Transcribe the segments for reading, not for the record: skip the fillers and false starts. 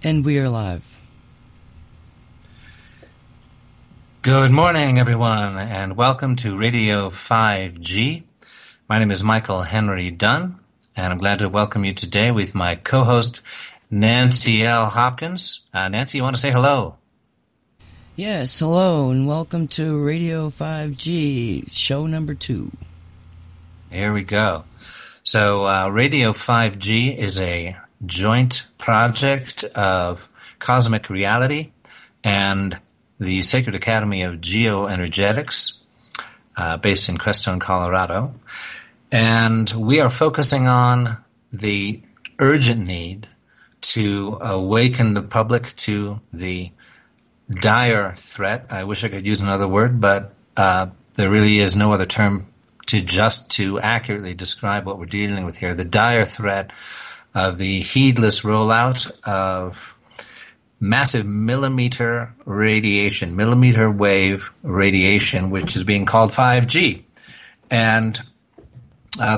And we are live. Good morning, everyone, and welcome to Radio 5G. My name is Michael Henry Dunn, and I'm glad to welcome you today with my co-host, Nancy L. Hopkins. Nancy, you want to say hello? Yes, hello, and welcome to Radio 5G, show number 2. Here we go. So, Radio 5G is a joint project of Cosmic Reality and the Sacred Academy of Geoenergetics, based in Crestone, Colorado. And we are focusing on the urgent need to awaken the public to the dire threat. I wish I could use another word, but there really is no other term to accurately describe what we're dealing with here. The dire threat of the heedless rollout of massive millimeter wave radiation, which is being called 5G. And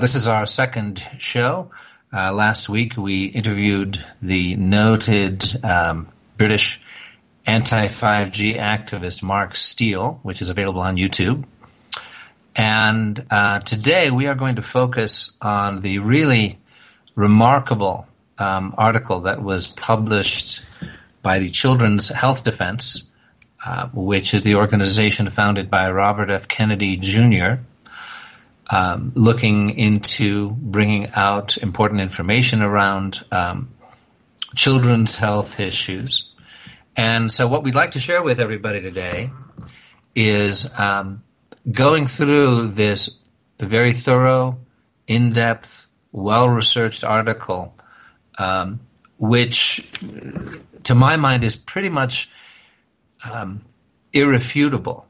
this is our second show. Last week we interviewed the noted British anti-5G activist Mark Steele, which is available on YouTube. And today we are going to focus on the really remarkable article that was published by the Children's Health Defense, which is the organization founded by Robert F. Kennedy Jr., looking into bringing out important information around children's health issues. And so what we'd like to share with everybody today is going through this very thorough, in-depth, well-researched article, which, to my mind, is pretty much irrefutable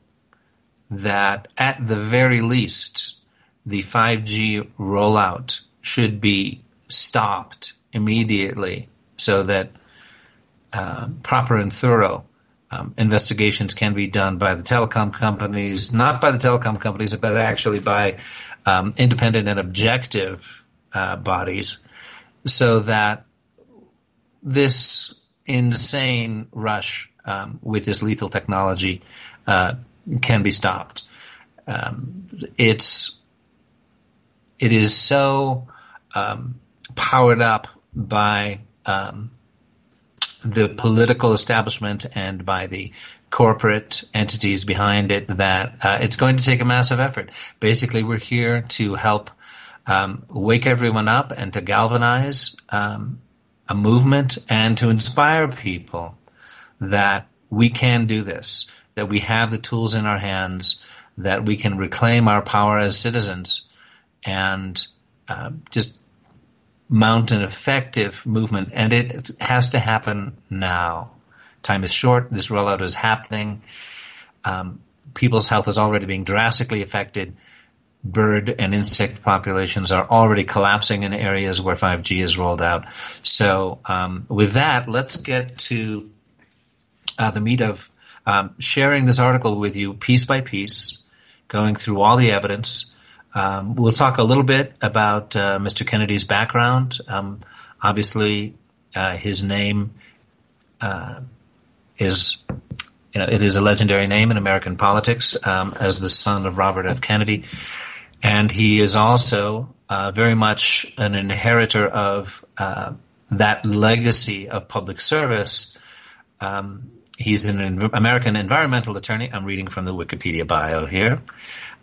that, at the very least, the 5G rollout should be stopped immediately so that proper and thorough investigations can be done by the telecom companies, not by the telecom companies, but actually by independent and objective bodies, so that this insane rush with this lethal technology can be stopped. It is so powered up by the political establishment and by the corporate entities behind it that it's going to take a massive effort. Basically, we're here to help wake everyone up and to galvanize a movement and to inspire people that we can do this, that we have the tools in our hands, that we can reclaim our power as citizens and just mount an effective movement. And it has to happen now. Time is short. This rollout is happening. People's health is already being drastically affected. Bird and insect populations are already collapsing in areas where 5G is rolled out. So with that, let's get to the meat of sharing this article with you piece by piece, going through all the evidence. We'll talk a little bit about Mr. Kennedy's background. Obviously, his name is, it is a legendary name in American politics as the son of Robert F. Kennedy. And he is also very much an inheritor of that legacy of public service. He's an American environmental attorney. I'm reading from the Wikipedia bio here.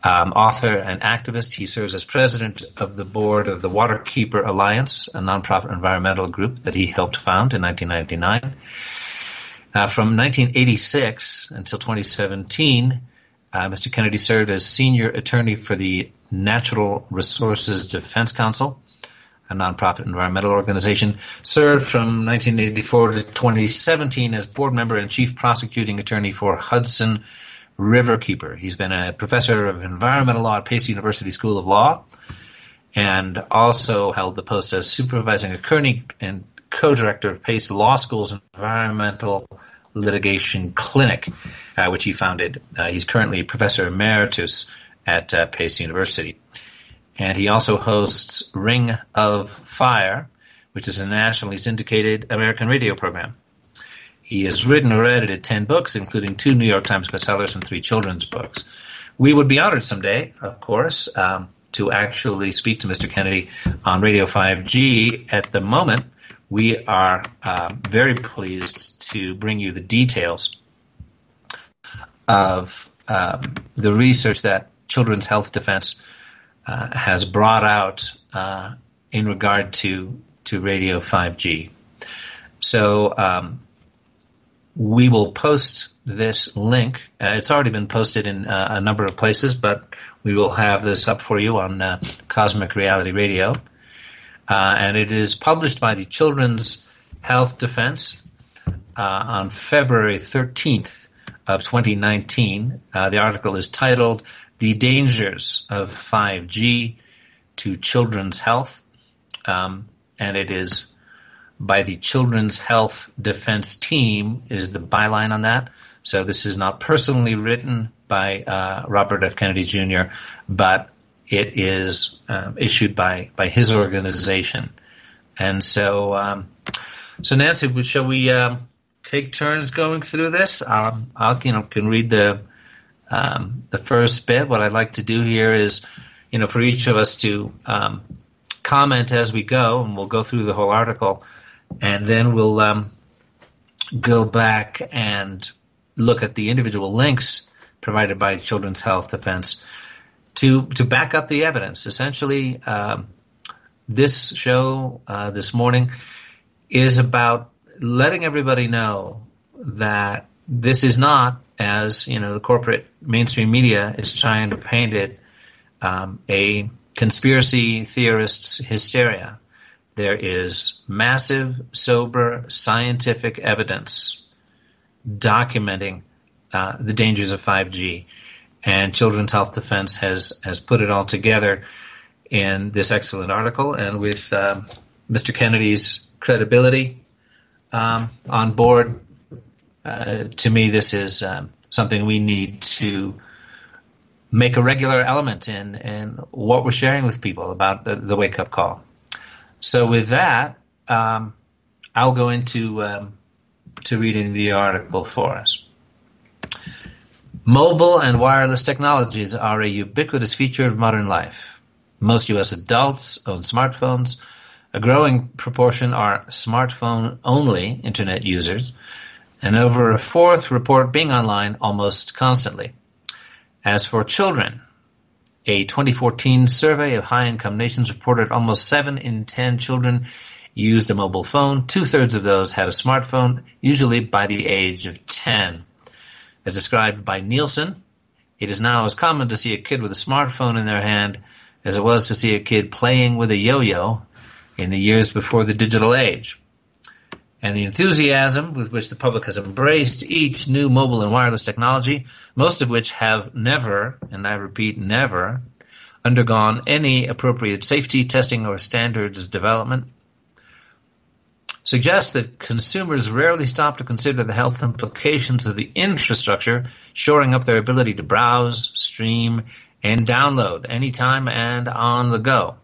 Author and activist. He serves as president of the board of the Waterkeeper Alliance, a nonprofit environmental group that he helped found in 1999. From 1986 until 2017, Mr. Kennedy served as senior attorney for the Natural Resources Defense Council, a nonprofit environmental organization. Served from 1984 to 2017 as board member and chief prosecuting attorney for Hudson Riverkeeper. He's been a professor of environmental law at Pace University School of Law and also held the post as supervising attorney and co-director of Pace Law School's Environmental Litigation Clinic, which he founded. He's currently professor emeritus at Pace University. And he also hosts Ring of Fire, which is a nationally syndicated American radio program. He has written or edited 10 books, including 2 New York Times bestsellers and 3 children's books. We would be honored someday, of course, to actually speak to Mr. Kennedy on Radio 5G. At the moment, we are very pleased to bring you the details of the research that Children's Health Defense has brought out in regard to Radio 5G. So we will post this link. It's already been posted in a number of places, but we will have this up for you on Cosmic Reality Radio. And it is published by the Children's Health Defense on February 13th of 2019. The article is titled "The Dangers of 5G to Children's Health," and it is by the Children's Health Defense Team is the byline on that. So this is not personally written by Robert F. Kennedy Jr., but it is issued by his organization. And so, Nancy, shall we take turns going through this? I can read the first bit. What I'd like to do here is, for each of us to comment as we go, and we'll go through the whole article, and then we'll go back and look at the individual links provided by Children's Health Defense to back up the evidence. Essentially, this show this morning is about letting everybody know that this is not, as the corporate mainstream media is trying to paint it, a conspiracy theorists' hysteria. There is massive, sober, scientific evidence documenting the dangers of 5G. And Children's Health Defense has put it all together in this excellent article. And with Mr. Kennedy's credibility on board, to me this is something we need to make a regular element in what we're sharing with people about the wake-up call. So with that, I'll go into to reading the article for us. Mobile and wireless technologies are a ubiquitous feature of modern life. Most U.S. adults own smartphones. A growing proportion are smartphone-only Internet users, and over a fourth report being online almost constantly. As for children, a 2014 survey of high-income nations reported almost 7 in 10 children used a mobile phone. 2/3 of those had a smartphone, usually by the age of 10. As described by Nielsen, it is now as common to see a kid with a smartphone in their hand as it was to see a kid playing with a yo-yo in the years before the digital age. And the enthusiasm with which the public has embraced each new mobile and wireless technology, most of which have never, and I repeat, never, undergone any appropriate safety testing or standards development, suggests that consumers rarely stop to consider the health implications of the infrastructure, shoring up their ability to browse, stream, and download anytime and on the go.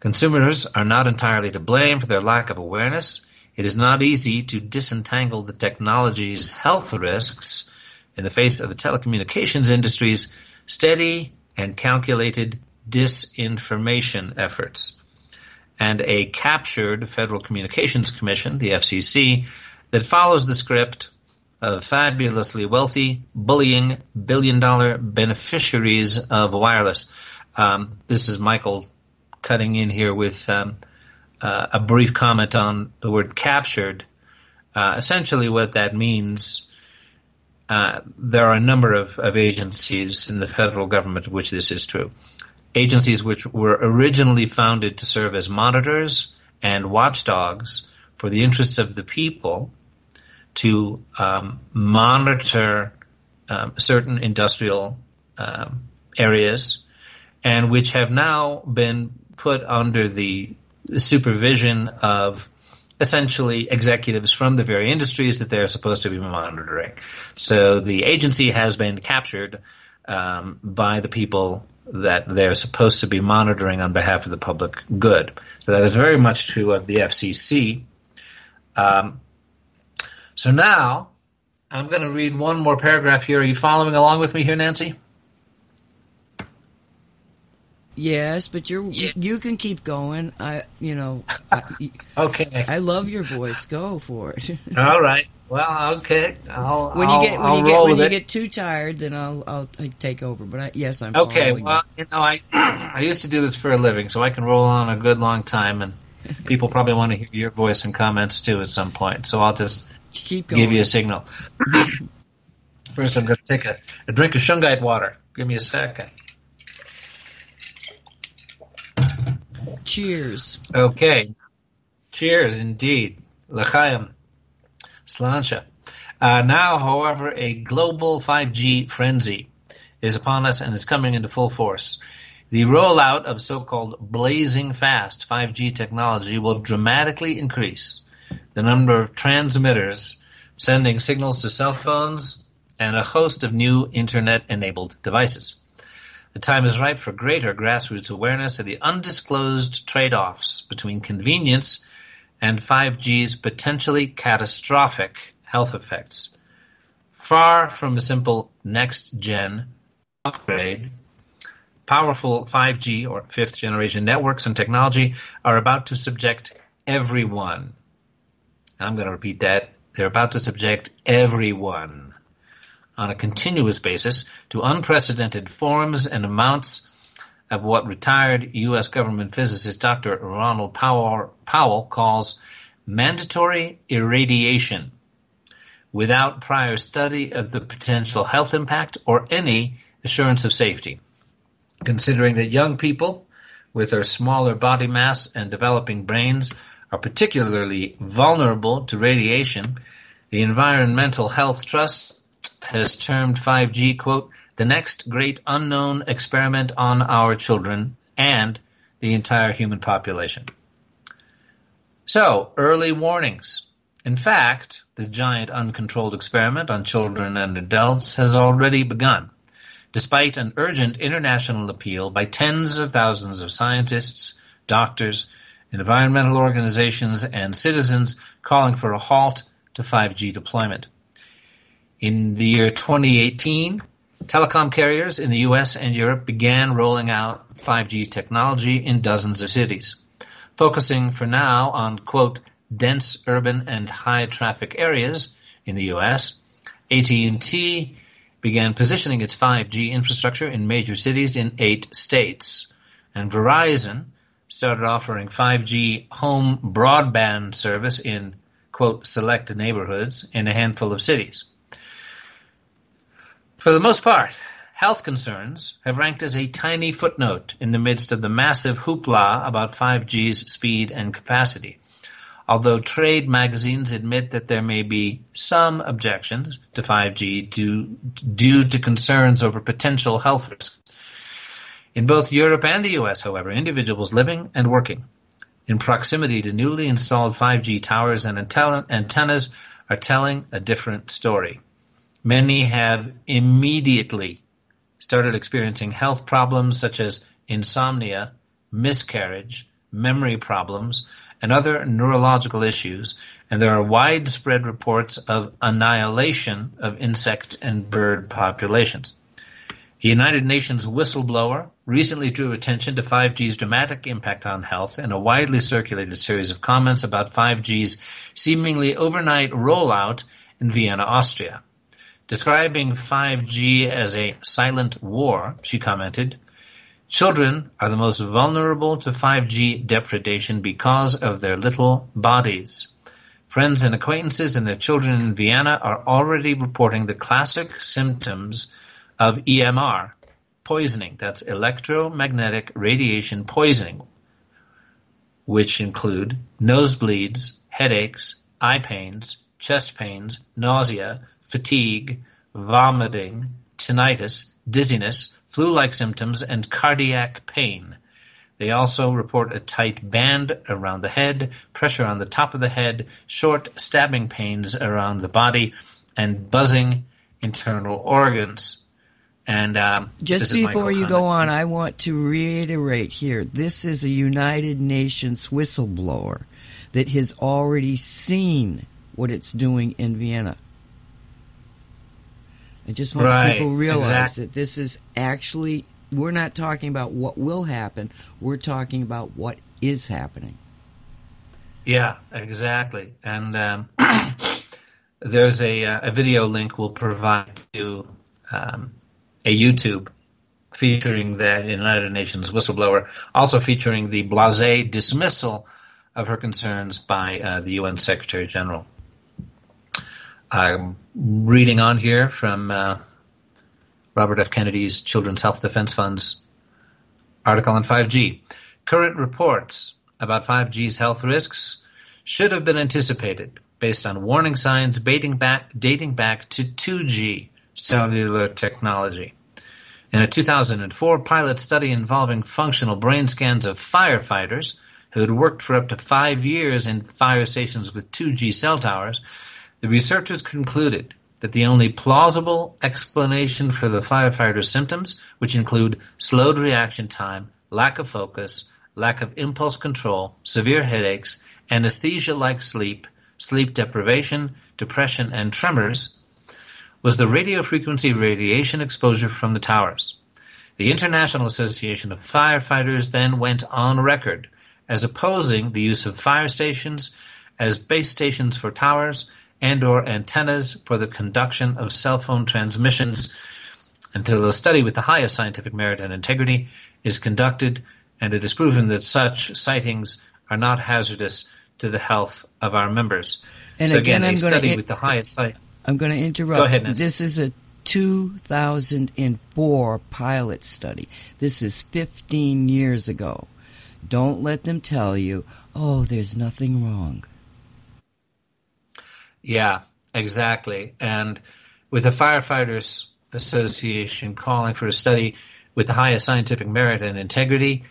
Consumers are not entirely to blame for their lack of awareness. It is not easy to disentangle the technology's health risks in the face of the telecommunications industry's steady and calculated disinformation efforts, and a captured Federal Communications Commission, the FCC, that follows the script of fabulously wealthy, bullying billion-dollar beneficiaries of wireless. This is Michael cutting in here with a brief comment on the word captured. Essentially what that means, there are a number of agencies in the federal government of which this is true. Agencies which were originally founded to serve as monitors and watchdogs for the interests of the people, to monitor certain industrial areas, and which have now been put under the supervision of essentially executives from the very industries that they're supposed to be monitoring. So the agency has been captured by the people that they're supposed to be monitoring on behalf of the public good. So that is very much true of the FCC. So So now I'm going to read one more paragraph here. Are you following along with me here, Nancy? Yes, but you can keep going. Okay. I love your voice. Go for it. All right. Well, okay. When you get too tired, then I'll take over. But yes, I'm okay. Following Well, I used to do this for a living, so I can roll on a good long time, and people probably want to hear your voice and comments too at some point. So I'll just keep going. Give you a signal. First, I'm going to take a drink of shungite water. Give me a second. Cheers. Okay. Cheers, indeed. L'chaim. Sláinte. Now, however, a global 5G frenzy is upon us and is coming into full force. The rollout of so-called blazing fast 5G technology will dramatically increase the number of transmitters sending signals to cell phones and a host of new internet-enabled devices. The time is ripe for greater grassroots awareness of the undisclosed trade-offs between convenience and 5G's potentially catastrophic health effects. Far from a simple next-gen upgrade, powerful 5G or fifth-generation networks and technology are about to subject everyone. I'm going to repeat that. They're about to subject everyone on a continuous basis to unprecedented forms and amounts of what retired U.S. government physicist Dr. Ronald Powell calls mandatory irradiation without prior study of the potential health impact or any assurance of safety. Considering that young people with their smaller body mass and developing brains are particularly vulnerable to radiation, the Environmental Health Trust has termed 5G, quote, the next great unknown experiment on our children and the entire human population. So, early warnings. In fact, the giant uncontrolled experiment on children and adults has already begun, despite an urgent international appeal by tens of thousands of scientists, doctors, environmental organizations, and citizens calling for a halt to 5G deployment. In the year 2018, telecom carriers in the U.S. and Europe began rolling out 5G technology in dozens of cities, focusing for now on, quote, dense urban and high-traffic areas in the U.S. AT&T began positioning its 5G infrastructure in major cities in 8 states, and Verizon started offering 5G home broadband service in, quote, select neighborhoods in a handful of cities. For the most part, health concerns have ranked as a tiny footnote in the midst of the massive hoopla about 5G's speed and capacity. Although trade magazines admit that there may be some objections to 5G due to concerns over potential health risks. In both Europe and the U.S., however, individuals living and working in proximity to newly installed 5G towers and antennas are telling a different story. Many have immediately started experiencing health problems such as insomnia, miscarriage, memory problems, and other neurological issues, and there are widespread reports of annihilation of insect and bird populations. The United Nations whistleblower recently drew attention to 5G's dramatic impact on health in a widely circulated series of comments about 5G's seemingly overnight rollout in Vienna, Austria. Describing 5G as a silent war, she commented, children are the most vulnerable to 5G depredation because of their little bodies. Friends and acquaintances and their children in Vienna are already reporting the classic symptoms of EMR, poisoning, that's electromagnetic radiation poisoning, which include nosebleeds, headaches, eye pains, chest pains, nausea, fatigue, vomiting, tinnitus, dizziness, flu-like symptoms, and cardiac pain. They also report a tight band around the head, pressure on the top of the head, short stabbing pains around the body, and buzzing internal organs. And just before you go on, I want to reiterate here, this is a United Nations whistleblower that has already seen what it's doing in Vienna. I just want people to realize that this is actually, we're not talking about what will happen, we're talking about what is happening. Yeah, exactly. And there's a video link we'll provide to a YouTube featuring the United Nations whistleblower, also featuring the blasé dismissal of her concerns by the UN Secretary General. I'm reading on here from Robert F. Kennedy's Children's Health Defense Fund's article on 5G. Current reports about 5G's health risks should have been anticipated based on warning signs dating back to 2G cellular technology. In a 2004 pilot study involving functional brain scans of firefighters who had worked for up to 5 years in fire stations with 2G cell towers, the researchers concluded that the only plausible explanation for the firefighters' symptoms, which include slowed reaction time, lack of focus, lack of impulse control, severe headaches, anesthesia-like sleep, sleep deprivation, depression, and tremors, was the radiofrequency radiation exposure from the towers. The International Association of Firefighters then went on record as opposing the use of fire stations as base stations for towers and/or antennas for the conduction of cell phone transmissions until a study with the highest scientific merit and integrity is conducted and it is proven that such sightings are not hazardous to the health of our members. And so again, a study with the highest I'm going to interrupt. Go ahead, Nancy. This is a 2004 pilot study. This is 15 years ago. Don't let them tell you, oh, there's nothing wrong. Yeah, exactly. And with the Firefighters Association calling for a study with the highest scientific merit and integrity,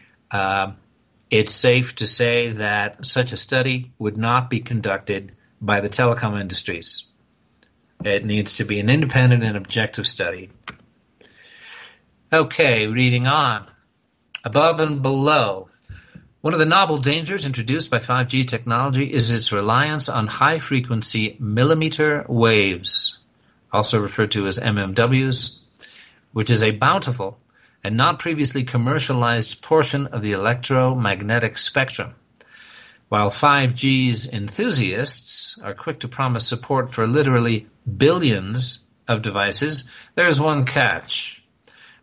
it's safe to say that such a study would not be conducted by the telecom industries. It needs to be an independent and objective study. Okay, reading on. Above and below. One of the novel dangers introduced by 5G technology is its reliance on high-frequency millimeter waves, also referred to as MMWs, which is a bountiful and not previously commercialized portion of the electromagnetic spectrum. While 5G's enthusiasts are quick to promise support for literally billions of devices, there is one catch.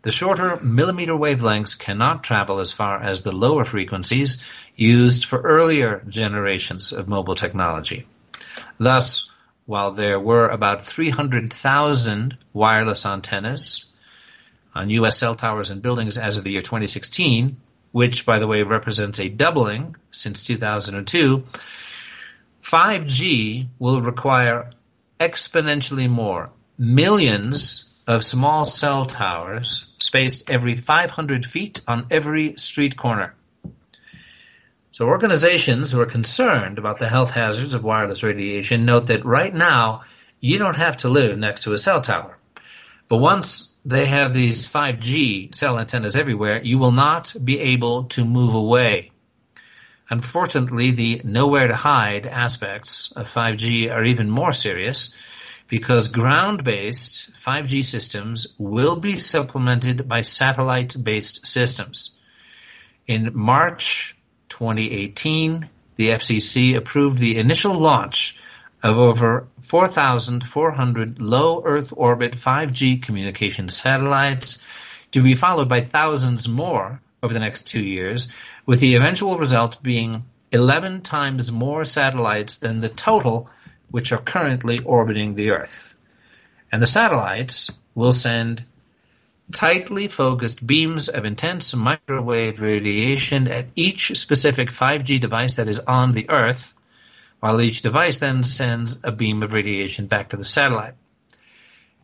The shorter millimeter wavelengths cannot travel as far as the lower frequencies used for earlier generations of mobile technology. Thus, while there were about 300,000 wireless antennas on U.S. cell towers and buildings as of the year 2016, which, by the way, represents a doubling since 2002, 5G will require exponentially more, millions of small cell towers spaced every 500 feet on every street corner. So organizations who are concerned about the health hazards of wireless radiation note that right now you don't have to live next to a cell tower. But once they have these 5G cell antennas everywhere, you will not be able to move away. Unfortunately, the nowhere to hide aspects of 5G are even more serious because ground-based 5G systems will be supplemented by satellite-based systems. In March 2018, the FCC approved the initial launch of over 4,400 low Earth orbit 5G communication satellites, to be followed by thousands more over the next 2 years, with the eventual result being 11 times more satellites than the total which are currently orbiting the Earth. And the satellites will send tightly focused beams of intense microwave radiation at each specific 5G device that is on the Earth, while each device then sends a beam of radiation back to the satellite.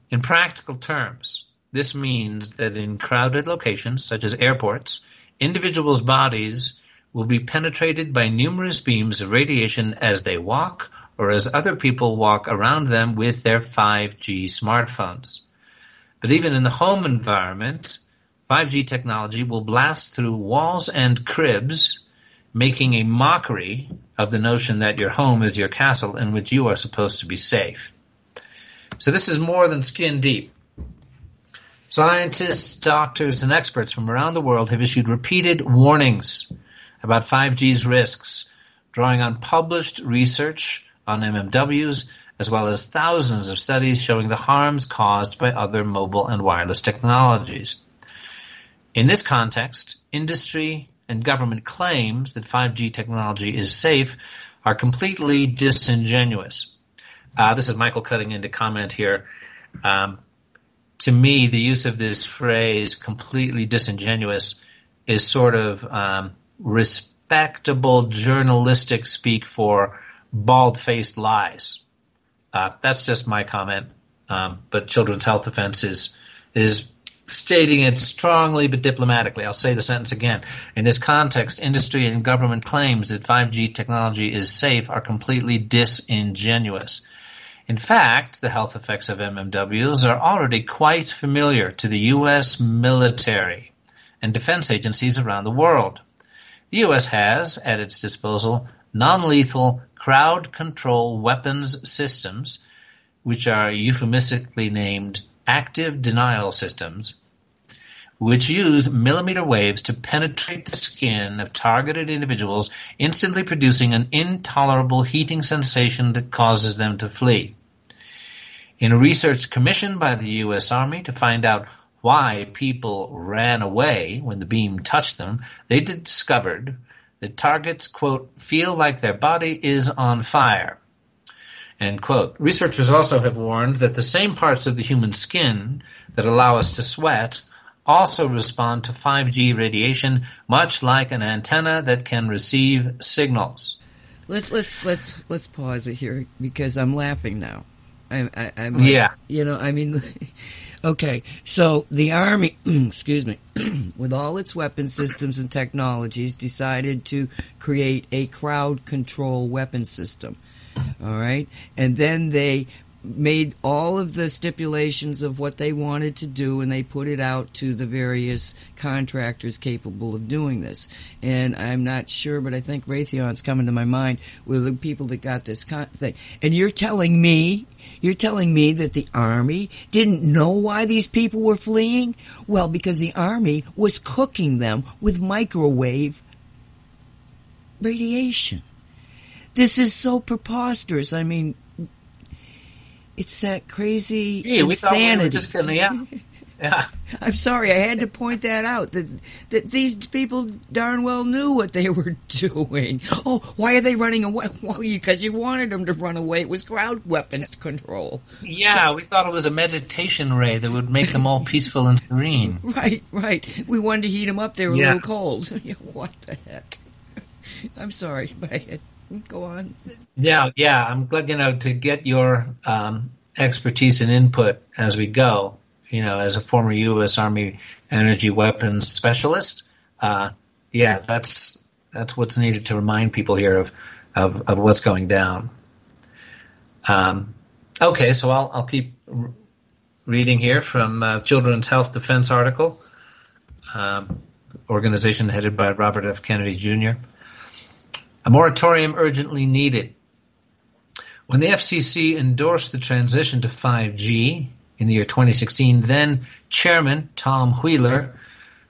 In practical terms, this means that in crowded locations, such as airports, individuals' bodies will be penetrated by numerous beams of radiation as they walk or as other people walk around them with their 5G smartphones. But even in the home environment, 5G technology will blast through walls and cribs, making a mockery of the notion that your home is your castle in which you are supposed to be safe. So this is more than skin deep. Scientists, doctors, and experts from around the world have issued repeated warnings about 5G's risks, drawing on published research on MMWs, as well as thousands of studies showing the harms caused by other mobile and wireless technologies. In this context, industry and government claims that 5G technology is safe are completely disingenuous. This is Michael cutting in to comment here. To me, the use of this phrase, completely disingenuous, is sort of respectable journalistic speak for bald-faced lies. That's just my comment. But Children's Health Defense is stating it strongly but diplomatically. I'll say the sentence again. In this context, industry and government claims that 5G technology is safe are completely disingenuous. In fact, the health effects of MMWs are already quite familiar to the U.S. military and defense agencies around the world. The U.S. has, at its disposal, non-lethal crowd control weapons systems, which are euphemistically named active denial systems, which use millimeter waves to penetrate the skin of targeted individuals, instantly producing an intolerable heating sensation that causes them to flee. In a research commissioned by the U.S. Army to find out why people ran away when the beam touched them, they discovered that targets, quote, feel like their body is on fire, end quote. Researchers also have warned that the same parts of the human skin that allow us to sweat also respond to 5G radiation, much like an antenna that can receive signals. Let's pause it here because I'm laughing now. I'm yeah. You know, I mean, okay. So the Army, excuse me, with all its weapon systems and technologies, decided to create a crowd control weapon system. All right, and then they made all of the stipulations of what they wanted to do, and they put it out to the various contractors capable of doing this. And I'm not sure, but I think Raytheon's coming to my mind were the people that got this thing. And you're telling me that the Army didn't know why these people were fleeing? Well, because the Army was cooking them with microwave radiation. This is so preposterous. I mean, it's that crazy insanity. We thought we were just gonna, yeah. I'm sorry, I had to point that out. That these people darn well knew what they were doing. Oh, why are they running away? Well, because you wanted them to run away. It was crowd weapons control. Yeah, we thought it was a meditation ray that would make them all peaceful and serene. Right. We wanted to heat them up. They were a little cold. What the heck? I'm sorry, but go on. Yeah. I'm glad, to get your expertise and input as we go. As a former U.S. Army energy weapons specialist, that's what's needed to remind people here of what's going down. Okay, so I'll keep reading here from Children's Health Defense article, organization headed by Robert F. Kennedy Jr. A moratorium urgently needed. When the FCC endorsed the transition to 5G in the year 2016, then Chairman Tom Wheeler,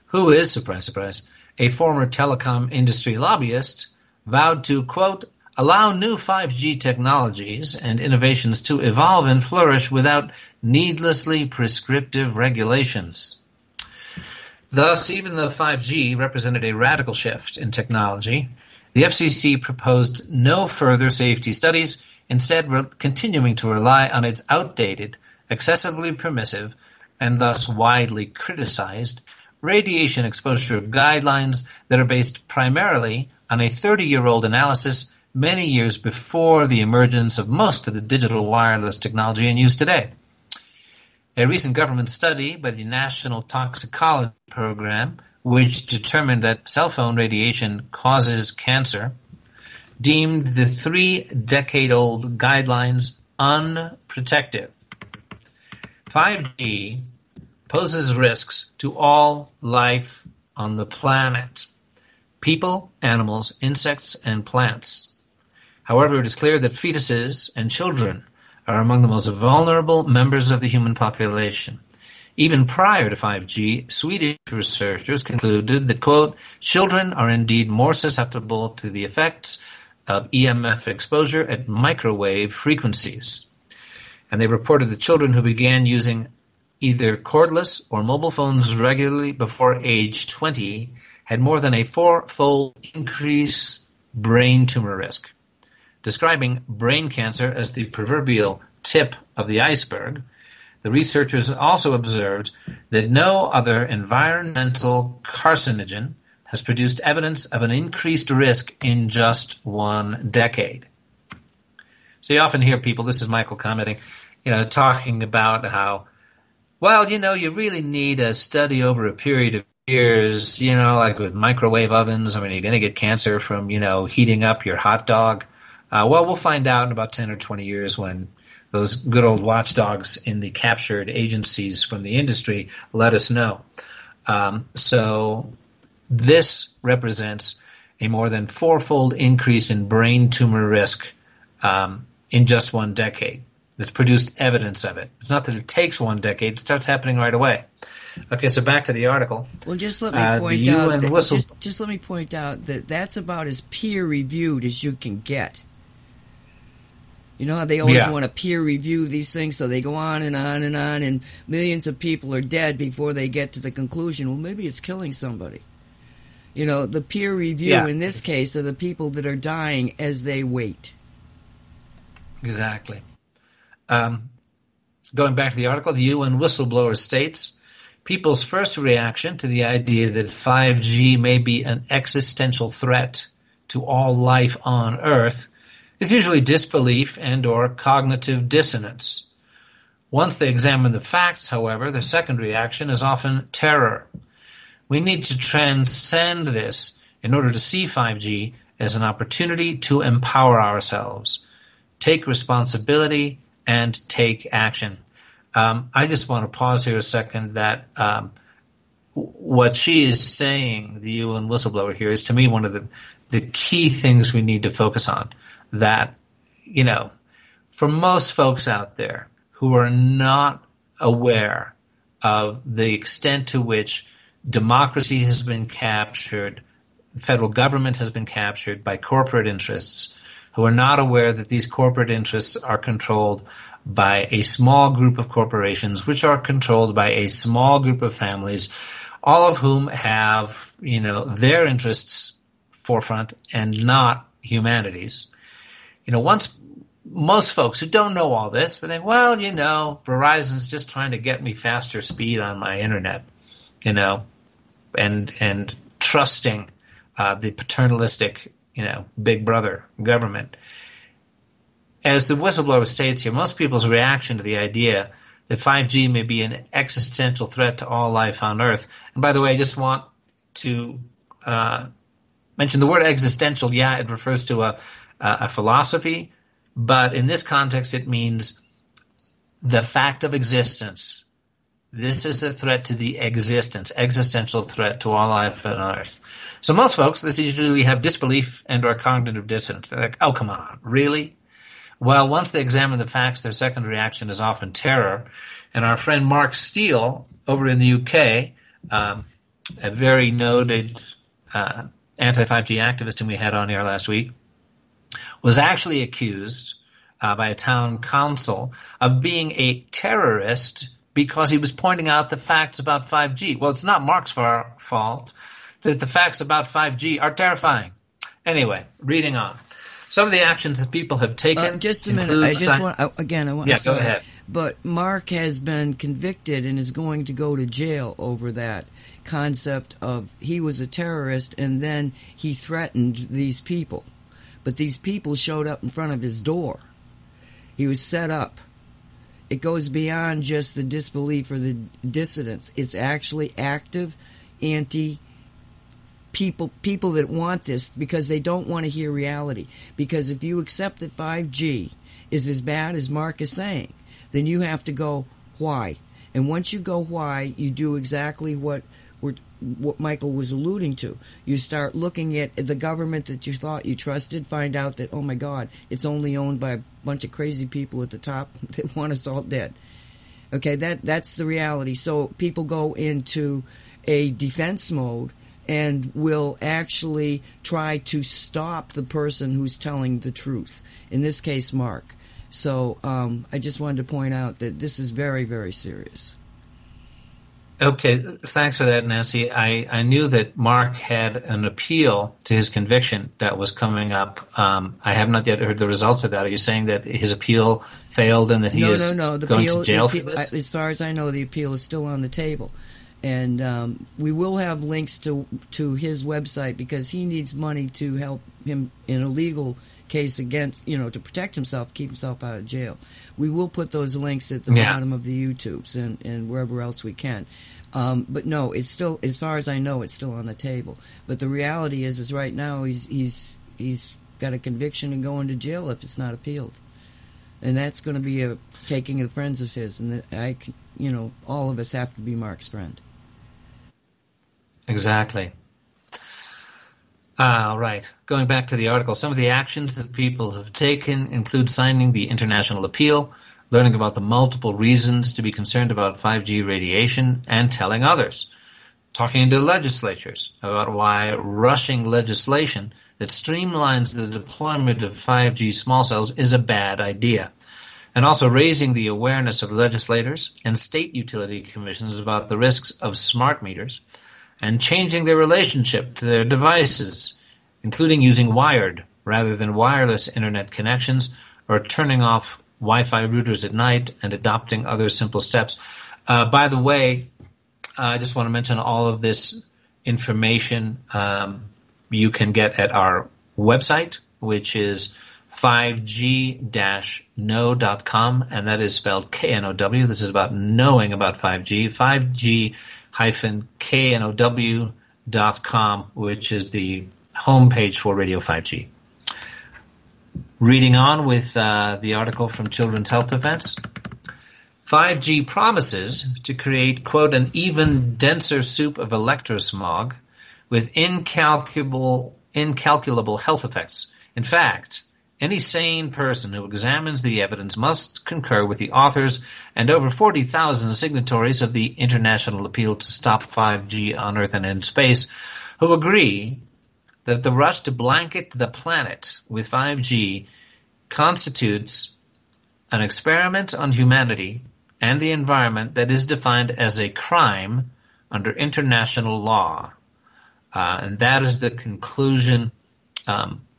who is, surprise, surprise, a former telecom industry lobbyist, vowed to, quote, allow new 5G technologies and innovations to evolve and flourish without needlessly prescriptive regulations. Thus, even though 5G represented a radical shift in technology, the FCC proposed no further safety studies, instead continuing to rely on its outdated, excessively permissive, and thus widely criticized radiation exposure guidelines that are based primarily on a 30-year-old analysis many years before the emergence of most of the digital wireless technology in use today. A recent government study by the National Toxicology Program, which determined that cell phone radiation causes cancer, deemed the 3-decade-old guidelines unprotective. 5G poses risks to all life on the planet, people, animals, insects, and plants. However, it is clear that fetuses and children are among the most vulnerable members of the human population. Even prior to 5G, Swedish researchers concluded that, quote, children are indeed more susceptible to the effects of EMF exposure at microwave frequencies. And they reported that children who began using either cordless or mobile phones regularly before age 20 had more than a 4-fold increase brain tumor risk. Describing brain cancer as the proverbial tip of the iceberg, the researchers also observed that no other environmental carcinogen has produced evidence of an increased risk in just 1 decade. So you often hear people, this is Michael commenting, talking about how, well, you really need a study over a period of years, like with microwave ovens. I mean, you're going to get cancer from, heating up your hot dog. Well, we'll find out in about 10 or 20 years when those good old watchdogs in the captured agencies from the industry let us know. So this represents a more than 4-fold increase in brain tumor risk in just 1 decade. It's produced evidence of it. It's not that it takes 1 decade. It starts happening right away. Okay, so back to the article. Well, just let me point out that, just let me point out that that's about as peer-reviewed as you can get. You know how they always want to peer review these things, so they go on and on and on, and millions of people are dead before they get to the conclusion, well, maybe it's killing somebody. The peer review in this case are the people that are dying as they wait. Exactly. Going back to the article, the UN whistleblower states, people's first reaction to the idea that 5G may be an existential threat to all life on Earth is usually disbelief and or cognitive dissonance. Once they examine the facts, however, their second reaction is often terror. We need to transcend this in order to see 5G as an opportunity to empower ourselves, take responsibility, and take action. I just want to pause here a second that what she is saying, the UN whistleblower here, is to me one of the key things we need to focus on. That, for most folks out there who are not aware of the extent to which democracy has been captured, the federal government has been captured by corporate interests, who are not aware that these corporate interests are controlled by a small group of corporations, which are controlled by a small group of families, all of whom have, their interests forefront and not humanity's. Once most folks who don't know all this, they think, well, Verizon's just trying to get me faster speed on my internet, and trusting the paternalistic, big brother government. As the whistleblower states here, most people's reaction to the idea that 5G may be an existential threat to all life on Earth. And by the way, I just want to mention the word existential. Yeah, it refers to a philosophy, but in this context, it means the fact of existence. This is a threat to the existential threat to all life on Earth. So most folks, this usually have disbelief and or cognitive dissonance. They're like, oh, come on, really? Well, once they examine the facts, their second reaction is often terror. And our friend Mark Steele over in the UK, a very noted anti-5G activist whom we had on here last week, was actually accused by a town council of being a terrorist because he was pointing out the facts about 5G. Well, it's not Mark's fault that the facts about 5G are terrifying. Anyway, reading on. Some of the actions that people have taken. Just a minute. I just want. Yeah, go ahead. But Mark has been convicted and is going to go to jail over that concept of he was a terrorist and then he threatened these people. But these people showed up in front of his door. He was set up. It goes beyond just the disbelief or the dissidence. It's actually active people that want this because they don't want to hear reality. Because if you accept that 5G is as bad as Mark is saying, then you have to go, why? And once you go why, you do exactly what what Michael was alluding to. You start looking at the government that you thought you trusted, find out that, oh my God, it's only owned by a bunch of crazy people at the top that want us all dead. Okay, that's the reality. So people go into a defense mode and will actually try to stop the person who's telling the truth. In this case, Mark. So I just wanted to point out that this is very, very serious. Okay, thanks for that, Nancy. I knew that Mark had an appeal to his conviction that was coming up. I have not yet heard the results of that. Are you saying that his appeal failed and that he is going to jail for this? As far as I know, the appeal is still on the table. And we will have links to his website because he needs money to help him in a legal case against, to protect himself, keep himself out of jail. We will put those links at the bottom of the YouTubes and wherever else we can. But no, it's still, as far as I know, it's still on the table. But the reality is right now he's got a conviction and going to jail if it's not appealed. And that's going to be a taking of friends of his. And all of us have to be Mark's friend. Exactly. All right. Going back to the article, some of the actions that people have taken include signing the international appeal, learning about the multiple reasons to be concerned about 5G radiation, and telling others. Talking to legislatures about why rushing legislation that streamlines the deployment of 5G small cells is a bad idea. And also raising the awareness of legislators and state utility commissions about the risks of smart meters, and changing their relationship to their devices, including using wired rather than wireless internet connections, or turning off Wi-Fi routers at night, and adopting other simple steps. By the way, I just want to mention all of this information you can get at our website, which is 5g-know.com, and that is spelled K-N-O-W. This is about knowing about 5G. 5g-know.com, which is the homepage for Radio 5G. Reading on with the article from Children's Health Defense. 5G promises to create, quote, an even denser soup of electrosmog with incalculable health effects. In fact, any sane person who examines the evidence must concur with the authors and over 40,000 signatories of the International Appeal to Stop 5G on Earth and in Space, who agree that the rush to blanket the planet with 5G constitutes an experiment on humanity and the environment that is defined as a crime under international law. And that is the conclusion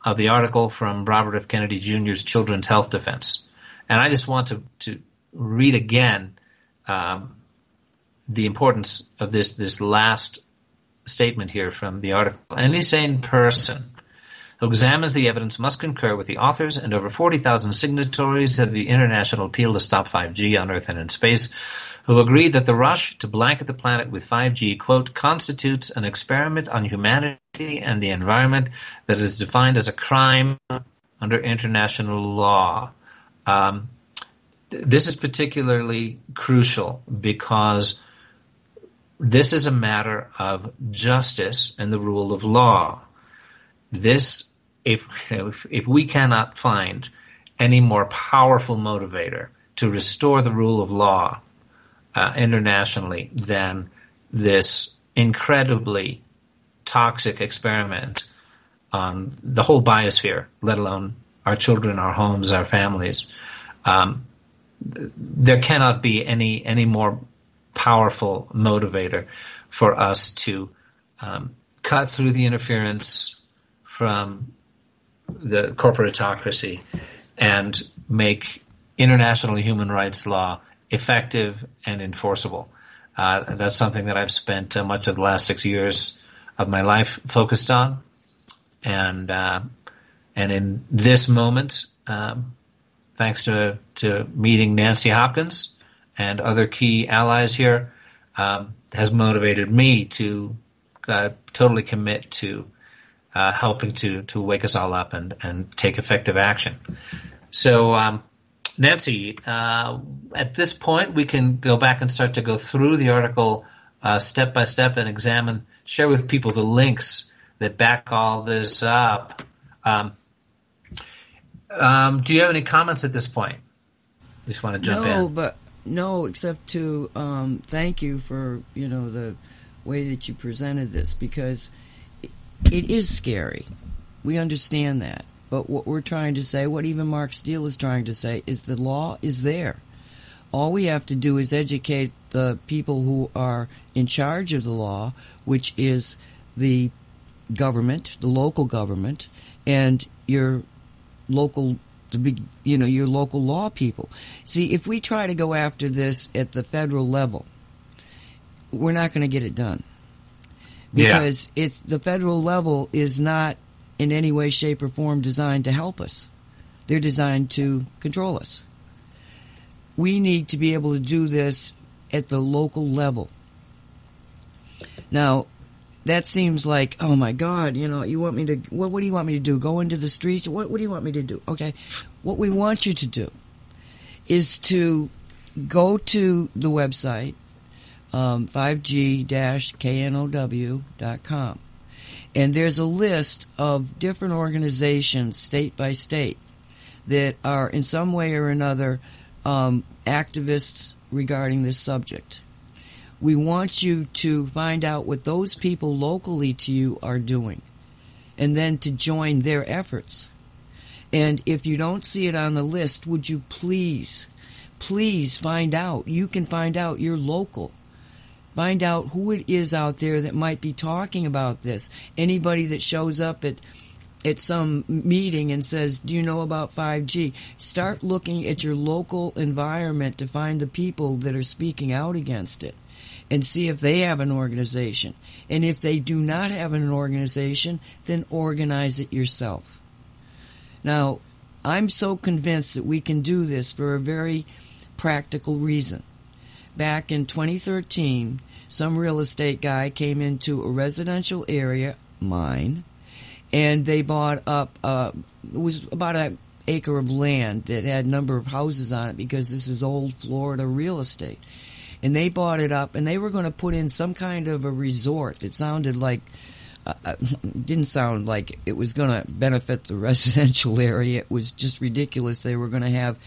of the article from Robert F. Kennedy Jr.'s Children's Health Defense. And I just want to read again the importance of this last statement here from the article. Any sane person who examines the evidence must concur with the authors and over 40,000 signatories of the International Appeal to Stop 5G on Earth and in Space, who agree that the rush to blanket the planet with 5G, quote, constitutes an experiment on humanity and the environment that is defined as a crime under international law. This is particularly crucial because this is a matter of justice and the rule of law. This, if we cannot find any more powerful motivator to restore the rule of law internationally than this incredibly toxic experiment on the whole biosphere, let alone our children, our homes, our families, there cannot be any more powerful motivator for us to cut through the interference from the corporatocracy and make international human rights law effective and enforceable. That's something that I've spent much of the last 6 years of my life focused on. And in this moment, thanks to meeting Nancy Hopkins and other key allies here, has motivated me to totally commit to helping to wake us all up and take effective action. So, Nancy, at this point, we can go back and start to go through the article step by step and share with people the links that back all this up. Do you have any comments at this point? Just want to jump in. No, except to thank you for the way that you presented this, because it is scary. We understand that, but what we're trying to say, what even Mark Steele is trying to say, is the law is there. All we have to do is educate the people who are in charge of the law, which is the government, the local government, and your local your local law people. See, if we try to go after this at the federal level, we're not going to get it done. Because the federal level is not in any way, shape, or form designed to help us. They're designed to control us. We need to be able to do this at the local level. Now, that seems like, oh my God, you want me to, what do you want me to do? Go into the streets? What do you want me to do? Okay. What we want you to do is to go to the website, 5g-know.com. And there's a list of different organizations, state by state, that are in some way or another activists regarding this subject. We want you to find out what those people locally to you are doing, and then to join their efforts. And if you don't see it on the list, would you please find out. You can find out your local. Find out who it is out there that might be talking about this. Anybody that shows up at some meeting and says, do you know about 5G? Start looking at your local environment to find the people that are speaking out against it, and see if they have an organization. And if they do not have an organization, then organize it yourself. Now, I'm so convinced that we can do this for a very practical reason. Back in 2013, some real estate guy came into a residential area, mine, and they bought up, it was about an acre of land that had a number of houses on it, because this is old Florida real estate. And they bought it up, and they were going to put in some kind of a resort. It sounded like, didn't sound like it was going to benefit the residential area. It was just ridiculous. They were going to have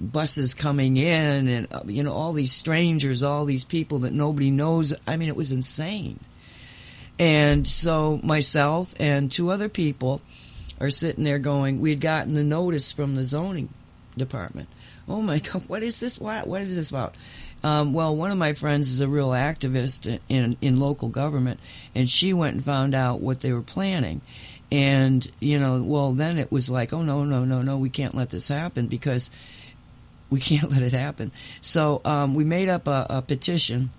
buses coming in, and all these strangers, all these people that nobody knows. I mean, it was insane. And so myself and two other people are sitting there going, we'd gotten the notice from the zoning department. Oh my God, what is this? What is this about? Well, one of my friends is a real activist in local government, and she went and found out what they were planning. And, then it was like, oh, no, we can't let this happen, because we can't let it happen. So we made up a petition,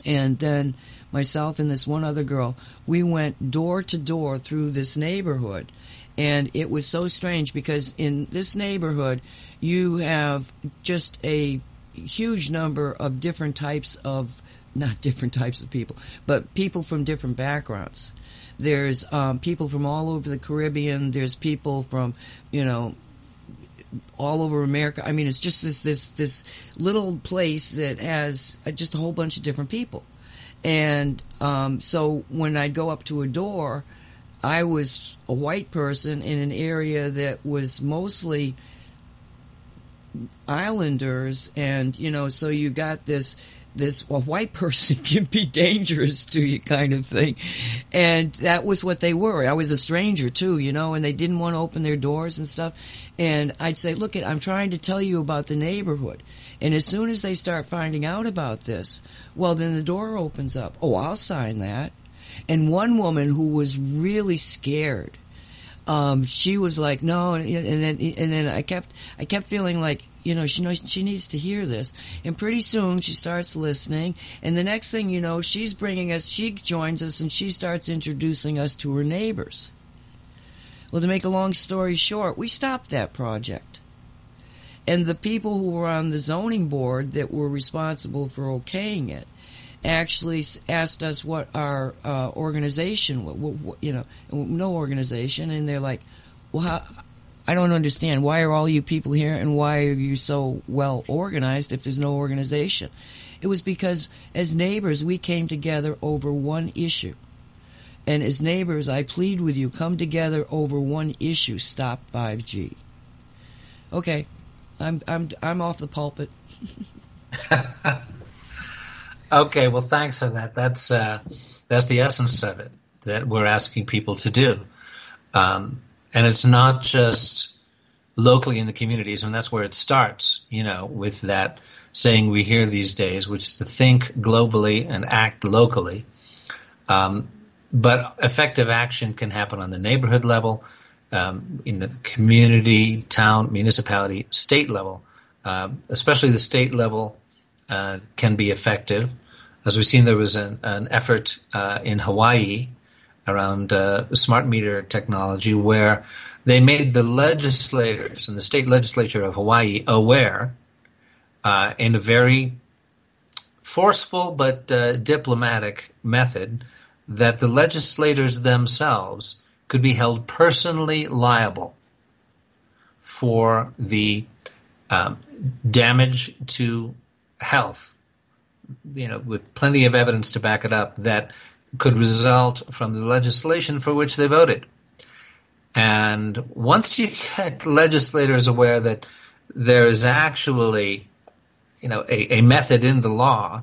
and then myself and this one other girl, we went door to door through this neighborhood. And it was so strange, because in this neighborhood, you have just a huge number of different types of, not different types of people, but people from different backgrounds. There's people from all over the Caribbean. There's people from, all over America. I mean, it's just this little place that has just a whole bunch of different people. And so when I'd go up to a door, I was a white person in an area that was mostly islanders, and so you got this a white person can be dangerous to you kind of thing. And that was what they were. I was a stranger too, and they didn't want to open their doors and stuff. And I'd say, look, I'm trying to tell you about the neighborhood. And as soon as they start finding out about this, well, then the door opens up. Oh, I'll sign that. And one woman who was really scared, she was like, no, and then I kept feeling like, she needs to hear this. And pretty soon she starts listening, and the next thing you know, she joins us, and she starts introducing us to her neighbors. Well, to make a long story short, we stopped that project. And the people who were on the zoning board that were responsible for okaying it actually asked us what our organization, no organization, and they're like, well, I don't understand. Why are all you people here, and why are you so well organized if there's no organization? It was because as neighbors we came together over one issue. And as neighbors, I plead with you, come together over one issue, stop 5G. Okay, I'm off the pulpit. Okay, well, thanks for that. That's the essence of it that we're asking people to do, and it's not just locally in the communities, and that's where it starts. With that saying we hear these days, which is to think globally and act locally. But effective action can happen on the neighborhood level, in the community, town, municipality, state level. Especially the state level can be effective. As we've seen, there was an effort in Hawaii around smart meter technology where they made the legislators and the state legislature of Hawaii aware in a very forceful but diplomatic method that the legislators themselves could be held personally liable for the damage to health, with plenty of evidence to back it up, that could result from the legislation for which they voted. And once you get legislators aware that there is actually, a method in the law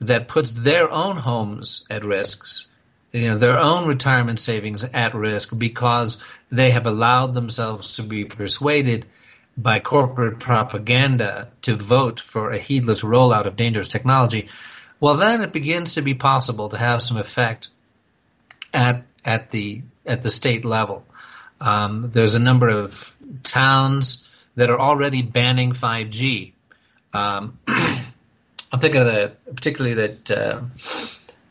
that puts their own homes at risk, their own retirement savings at risk because they have allowed themselves to be persuaded by corporate propaganda to vote for a heedless rollout of dangerous technology, well, then it begins to be possible to have some effect at the state level. There's a number of towns that are already banning 5G. I'm thinking of particularly that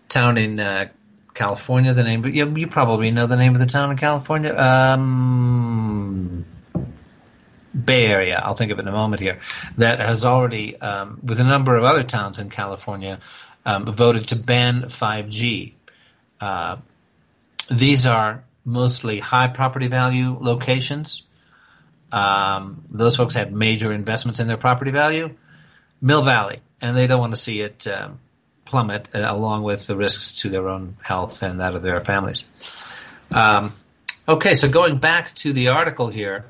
town in California. The name, you probably know the name of the town in California. Bay Area. I'll think of it in a moment here. That has already, with a number of other towns in California, voted to ban 5G. These are mostly high property value locations. Those folks have major investments in their property value. Mill Valley, and they don't want to see it plummet along with the risks to their own health and that of their families. Okay, so going back to the article here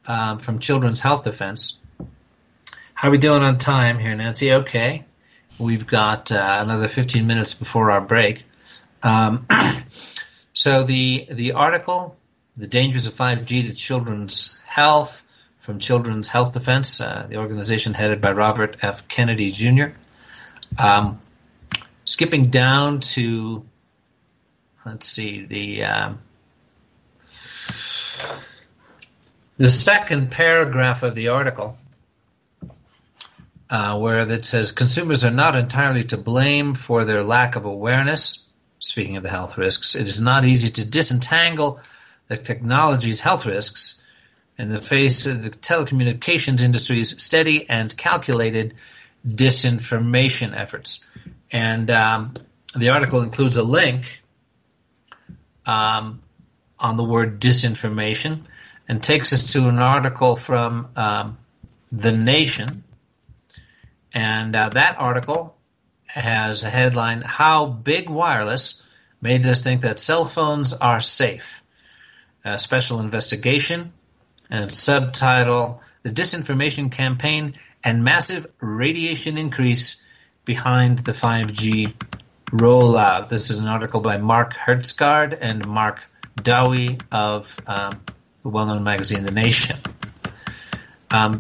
from Children's Health Defense. How are we doing on time here, Nancy? Okay. We've got another 15 minutes before our break. So the article, The Dangers of 5G to Children's Health, from Children's Health Defense, the organization headed by Robert F. Kennedy Jr. Skipping down to, let's see, the second paragraph of the article, where it says, consumers are not entirely to blame for their lack of awareness. Speaking of the health risks, it is not easy to disentangle the technology's health risks in the face of the telecommunications industry's steady and calculated disinformation efforts. And the article includes a link on the word disinformation and takes us to an article from The Nation. And that article has a headline, How Big Wireless Made Us Think That Cell Phones Are Safe. A special investigation, and subtitle, The Disinformation Campaign and Massive Radiation Increase Behind the 5G Rollout. This is an article by Mark Hertsgaard and Mark Dowie of the well-known magazine The Nation.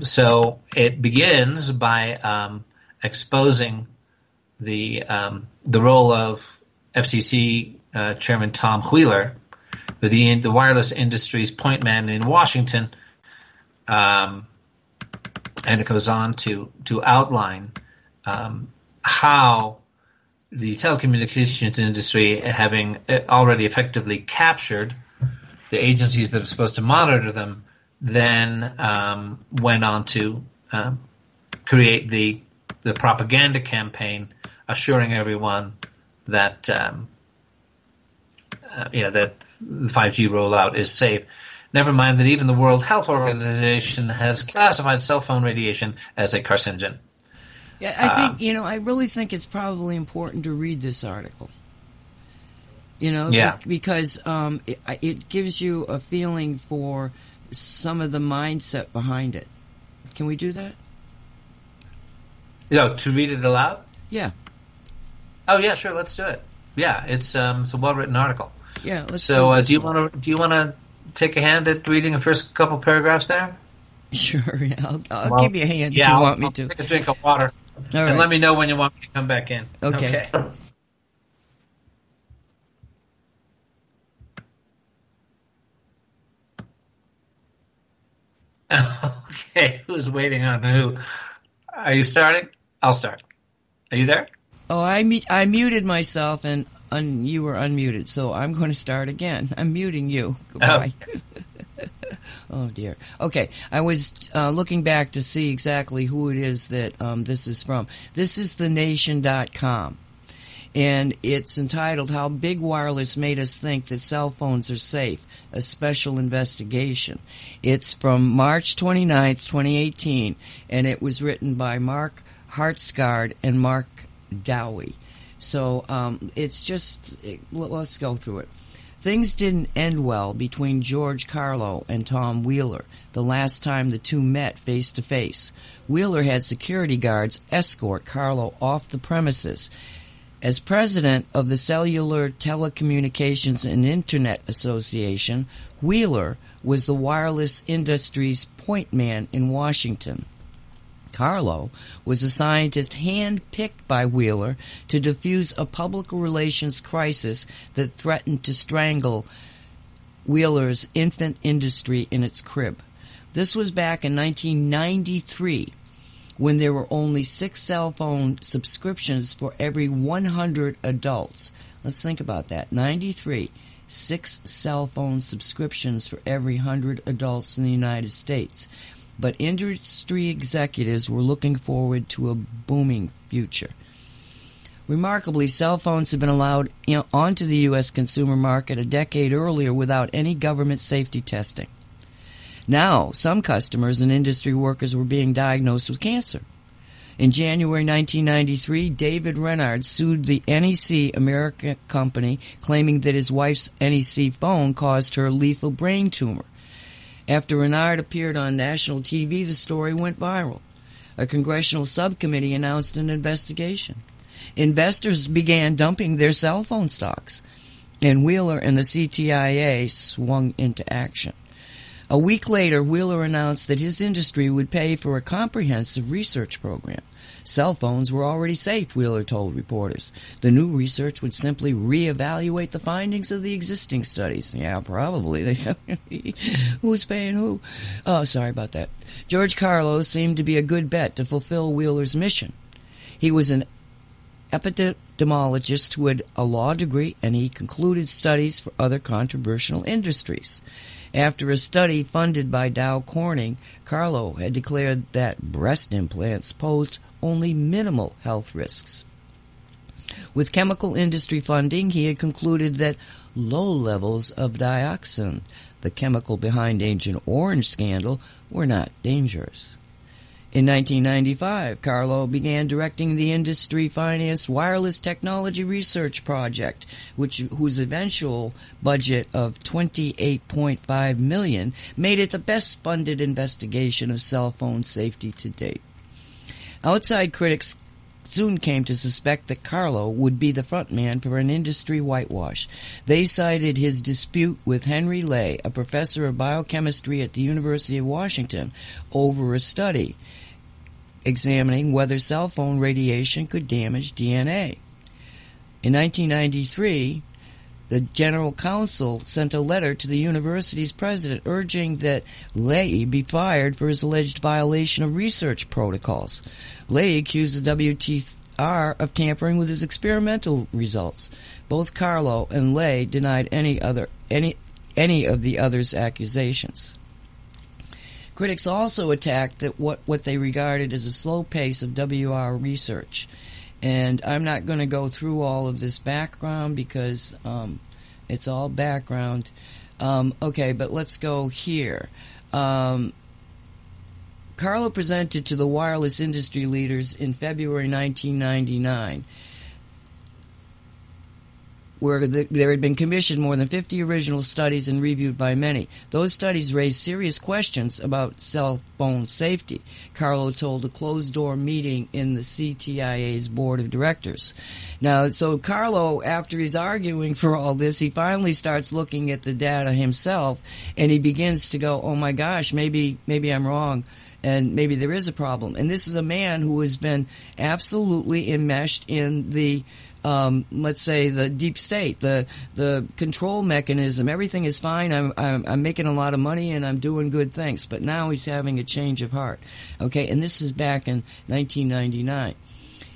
So it begins by exposing the role of FCC Chairman Tom Wheeler, the wireless industry's point man in Washington, and it goes on to outline how the telecommunications industry, having already effectively captured the agencies that are supposed to monitor them, then went on to create the propaganda campaign, assuring everyone that that the 5G rollout is safe. Never mind that even the World Health Organization has classified cell phone radiation as a carcinogen. Yeah, I think, I really think it's probably important to read this article. Yeah. Because it gives you a feeling for some of the mindset behind it. Can we do that? To read it aloud? Yeah. Oh yeah, sure. Let's do it. Yeah, it's a well-written article. Yeah, let's do this. Do you want to take a hand at reading the first couple paragraphs there? Sure. Yeah, I'll give you a hand if you want me to. Take a drink of water. All right. And let me know when you want me to come back in. Okay. Okay, who's waiting on who? Are you starting? I'll start. Are you there? Oh, I muted myself and you were unmuted, so I'm going to start again. I'm muting you. Goodbye. Oh, dear. Okay, I was looking back to see exactly who it is that this is from. This is thenation.com, and it's entitled, How Big Wireless Made Us Think That Cell Phones Are Safe, a Special Investigation. It's from March 29th, 2018, and it was written by Mark Hartsgaard and Mark Dowie. So it's just, let's go through it. Things didn't end well between George Carlo and Tom Wheeler the last time the two met face to face. Wheeler had security guards escort Carlo off the premises. As president of the Cellular Telecommunications and Internet Association, Wheeler was the wireless industry's point man in Washington. Carlo was a scientist hand-picked by Wheeler to defuse a public relations crisis that threatened to strangle Wheeler's infant industry in its crib. This was back in 1993, when there were only 6 cell phone subscriptions for every 100 adults. Let's think about that. 93, 6 cell phone subscriptions for every 100 adults in the United States. But industry executives were looking forward to a booming future. Remarkably, cell phones have been allowed onto the U.S. consumer market a decade earlier without any government safety testing. Now, some customers and industry workers were being diagnosed with cancer. In January 1993, David Renard sued the NEC America company, claiming that his wife's NEC phone caused her a lethal brain tumor. After Renard appeared on national TV, the story went viral. A congressional subcommittee announced an investigation. Investors began dumping their cell phone stocks, and Wheeler and the CTIA swung into action. A week later, Wheeler announced that his industry would pay for a comprehensive research program. Cell phones were already safe, Wheeler told reporters. The new research would simply reevaluate the findings of the existing studies. Yeah, probably. Who's paying who? Oh, sorry about that. George Carlo seemed to be a good bet to fulfill Wheeler's mission. He was an epidemiologist who had a law degree, and he concluded studies for other controversial industries. After a study funded by Dow Corning, Carlo had declared that breast implants posed only minimal health risks. With chemical industry funding, he had concluded that low levels of dioxin, the chemical behind Agent Orange scandal, were not dangerous. In 1995, Carlo began directing the industry-financed Wireless Technology Research Project, whose eventual budget of $28.5 million made it the best-funded investigation of cell phone safety to date. Outside critics soon came to suspect that Carlo would be the front man for an industry whitewash. They cited his dispute with Henry Ley, a professor of biochemistry at the University of Washington, over a study examining whether cell phone radiation could damage DNA. In 1993, the General Counsel sent a letter to the university's president urging that Ley be fired for his alleged violation of research protocols. Ley accused the WTR of tampering with his experimental results. Both Carlo and Ley denied any of the others' accusations. Critics also attacked that what they regarded as a slow pace of WR research. And I'm not going to go through all of this background because it's all background. Okay, but let's go here. Carlo presented to the wireless industry leaders in February 1999, where there had been commissioned more than 50 original studies and reviewed by many. Those studies raised serious questions about cell phone safety, Carlo told a closed-door meeting in the CTIA's board of directors. Now, so Carlo, after he's arguing for all this, he finally starts looking at the data himself, and he begins to go, oh my gosh, maybe I'm wrong, and maybe there is a problem. And this is a man who has been absolutely enmeshed in the let's say the deep state, the control mechanism. Everything is fine. I'm making a lot of money and I'm doing good things. But now he's having a change of heart. Okay, and this is back in 1999.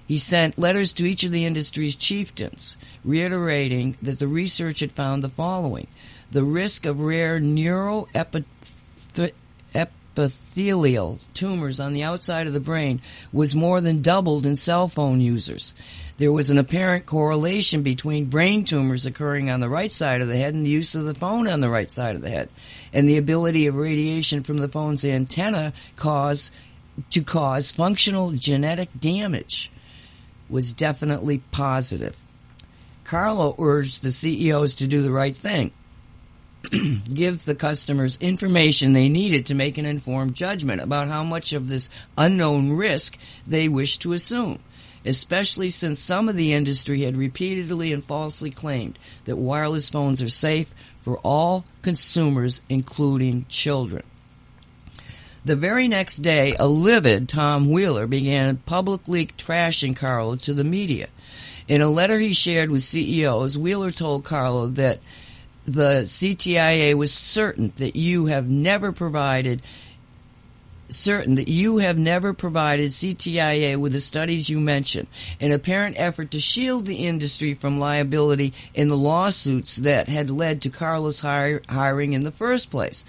He sent letters to each of the industry's chieftains, reiterating that the research had found the following: the risk of rare neuroepithelial tumors on the outside of the brain was more than doubled in cell phone users. There was an apparent correlation between brain tumors occurring on the right side of the head and the use of the phone on the right side of the head, and the ability of radiation from the phone's antenna to cause functional genetic damage was definitely positive. Carlo urged the CEOs to do the right thing. Give the customers information they needed to make an informed judgment about how much of this unknown risk they wished to assume, especially since some of the industry had repeatedly and falsely claimed that wireless phones are safe for all consumers, including children. The very next day, a livid Tom Wheeler began publicly trashing Carlo to the media. In a letter he shared with CEOs, Wheeler told Carlo that the CTIA was certain that you have never provided CTIA with the studies you mentioned, an apparent effort to shield the industry from liability in the lawsuits that had led to Carlo's hiring in the first place.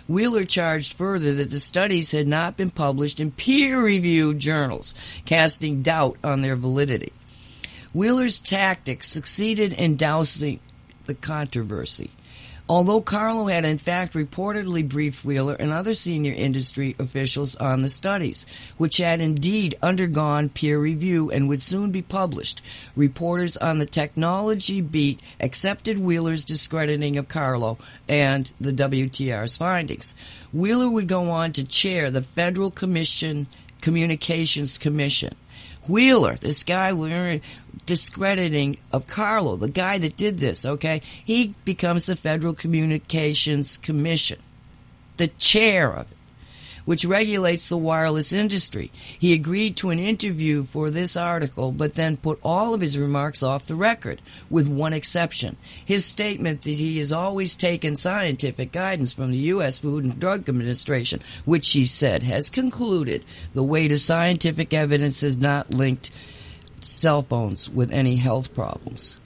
Wheeler charged further that the studies had not been published in peer-reviewed journals, casting doubt on their validity. Wheeler's tactics succeeded in dousing the controversy. Although Carlo had in fact reportedly briefed Wheeler and other senior industry officials on the studies, which had indeed undergone peer review and would soon be published, reporters on the technology beat accepted Wheeler's discrediting of Carlo and the WTR's findings. Wheeler would go on to chair the Federal Communications Commission. Wheeler, this guy we're discrediting of Carlo, the guy that did this, okay, he becomes the Federal Communications Commission, the chair of it, which regulates the wireless industry. He agreed to an interview for this article, but then put all of his remarks off the record, with one exception: his statement that he has always taken scientific guidance from the U.S. Food and Drug Administration, which he said has concluded the weight of scientific evidence has not linked cell phones with any health problems.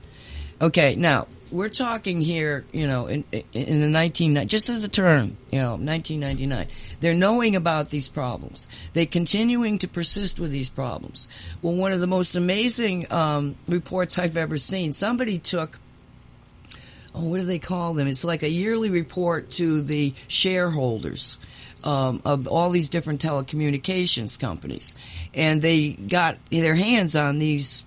Okay, now, we're talking here, in the just as a term, 1999. They're knowing about these problems. They're continuing to persist with these problems. Well, one of the most amazing reports I've ever seen, somebody took, what do they call them? It's like a yearly report to the shareholders of all these different telecommunications companies, and they got their hands on these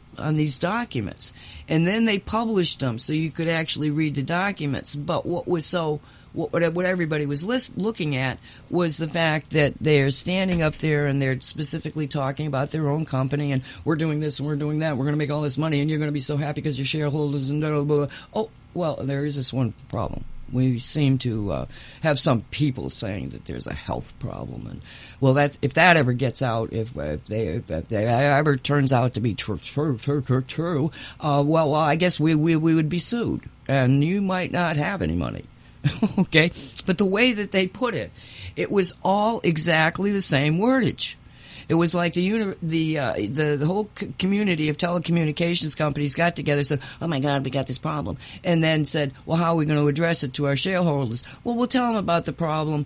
documents, and then they published them so you could actually read the documents. But what everybody was looking at was the fact that they're standing up there and they're specifically talking about their own company, and we're doing this and we're doing that, we're going to make all this money, and you're going to be so happy because you're shareholders, and blah, blah, blah. Oh, well, there is this one problem. We seem to have some people saying that there's a health problem, and well, if that ever gets out, if they ever turns out to be true, well, I guess we would be sued, and you might not have any money. Okay, but the way that they put it, it was all exactly the same wordage. It was like the whole community of telecommunications companies got together and said, oh my God, we got this problem. And then said, well, how are we going to address it to our shareholders? Well, we'll tell them about the problem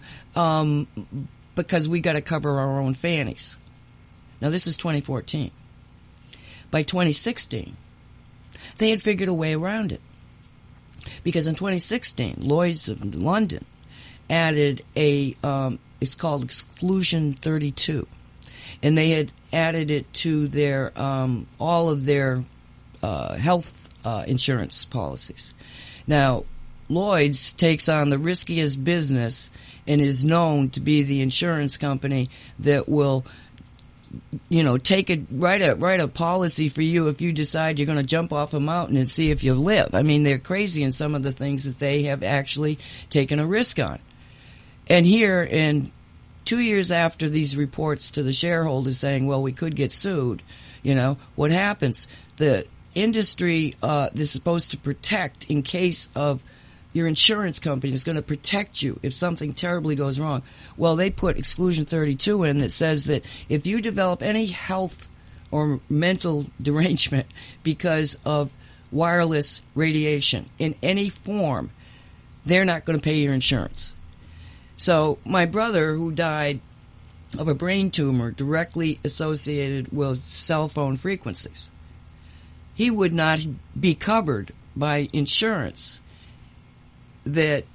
because we got to cover our own fannies. Now, this is 2014. By 2016, they had figured a way around it. Because in 2016, Lloyd's of London added it's called Exclusion 32. And they had added it to their all of their health insurance policies. Now, Lloyd's takes on the riskiest business and is known to be the insurance company that will, write a policy for you if you decide you're going to jump off a mountain and see if you live. I mean, they're crazy in some of the things that they have actually taken a risk on. And here, in 2 years after these reports to the shareholders saying, well, we could get sued, what happens? The industry is supposed to protect in case of your insurance company is going to protect you if something terribly goes wrong. Well, they put Exclusion 32 in that says that if you develop any health or mental derangement because of wireless radiation in any form, they're not going to pay your insurance. So my brother, who died of a brain tumor directly associated with cell phone frequencies, he would not be covered by insurance. That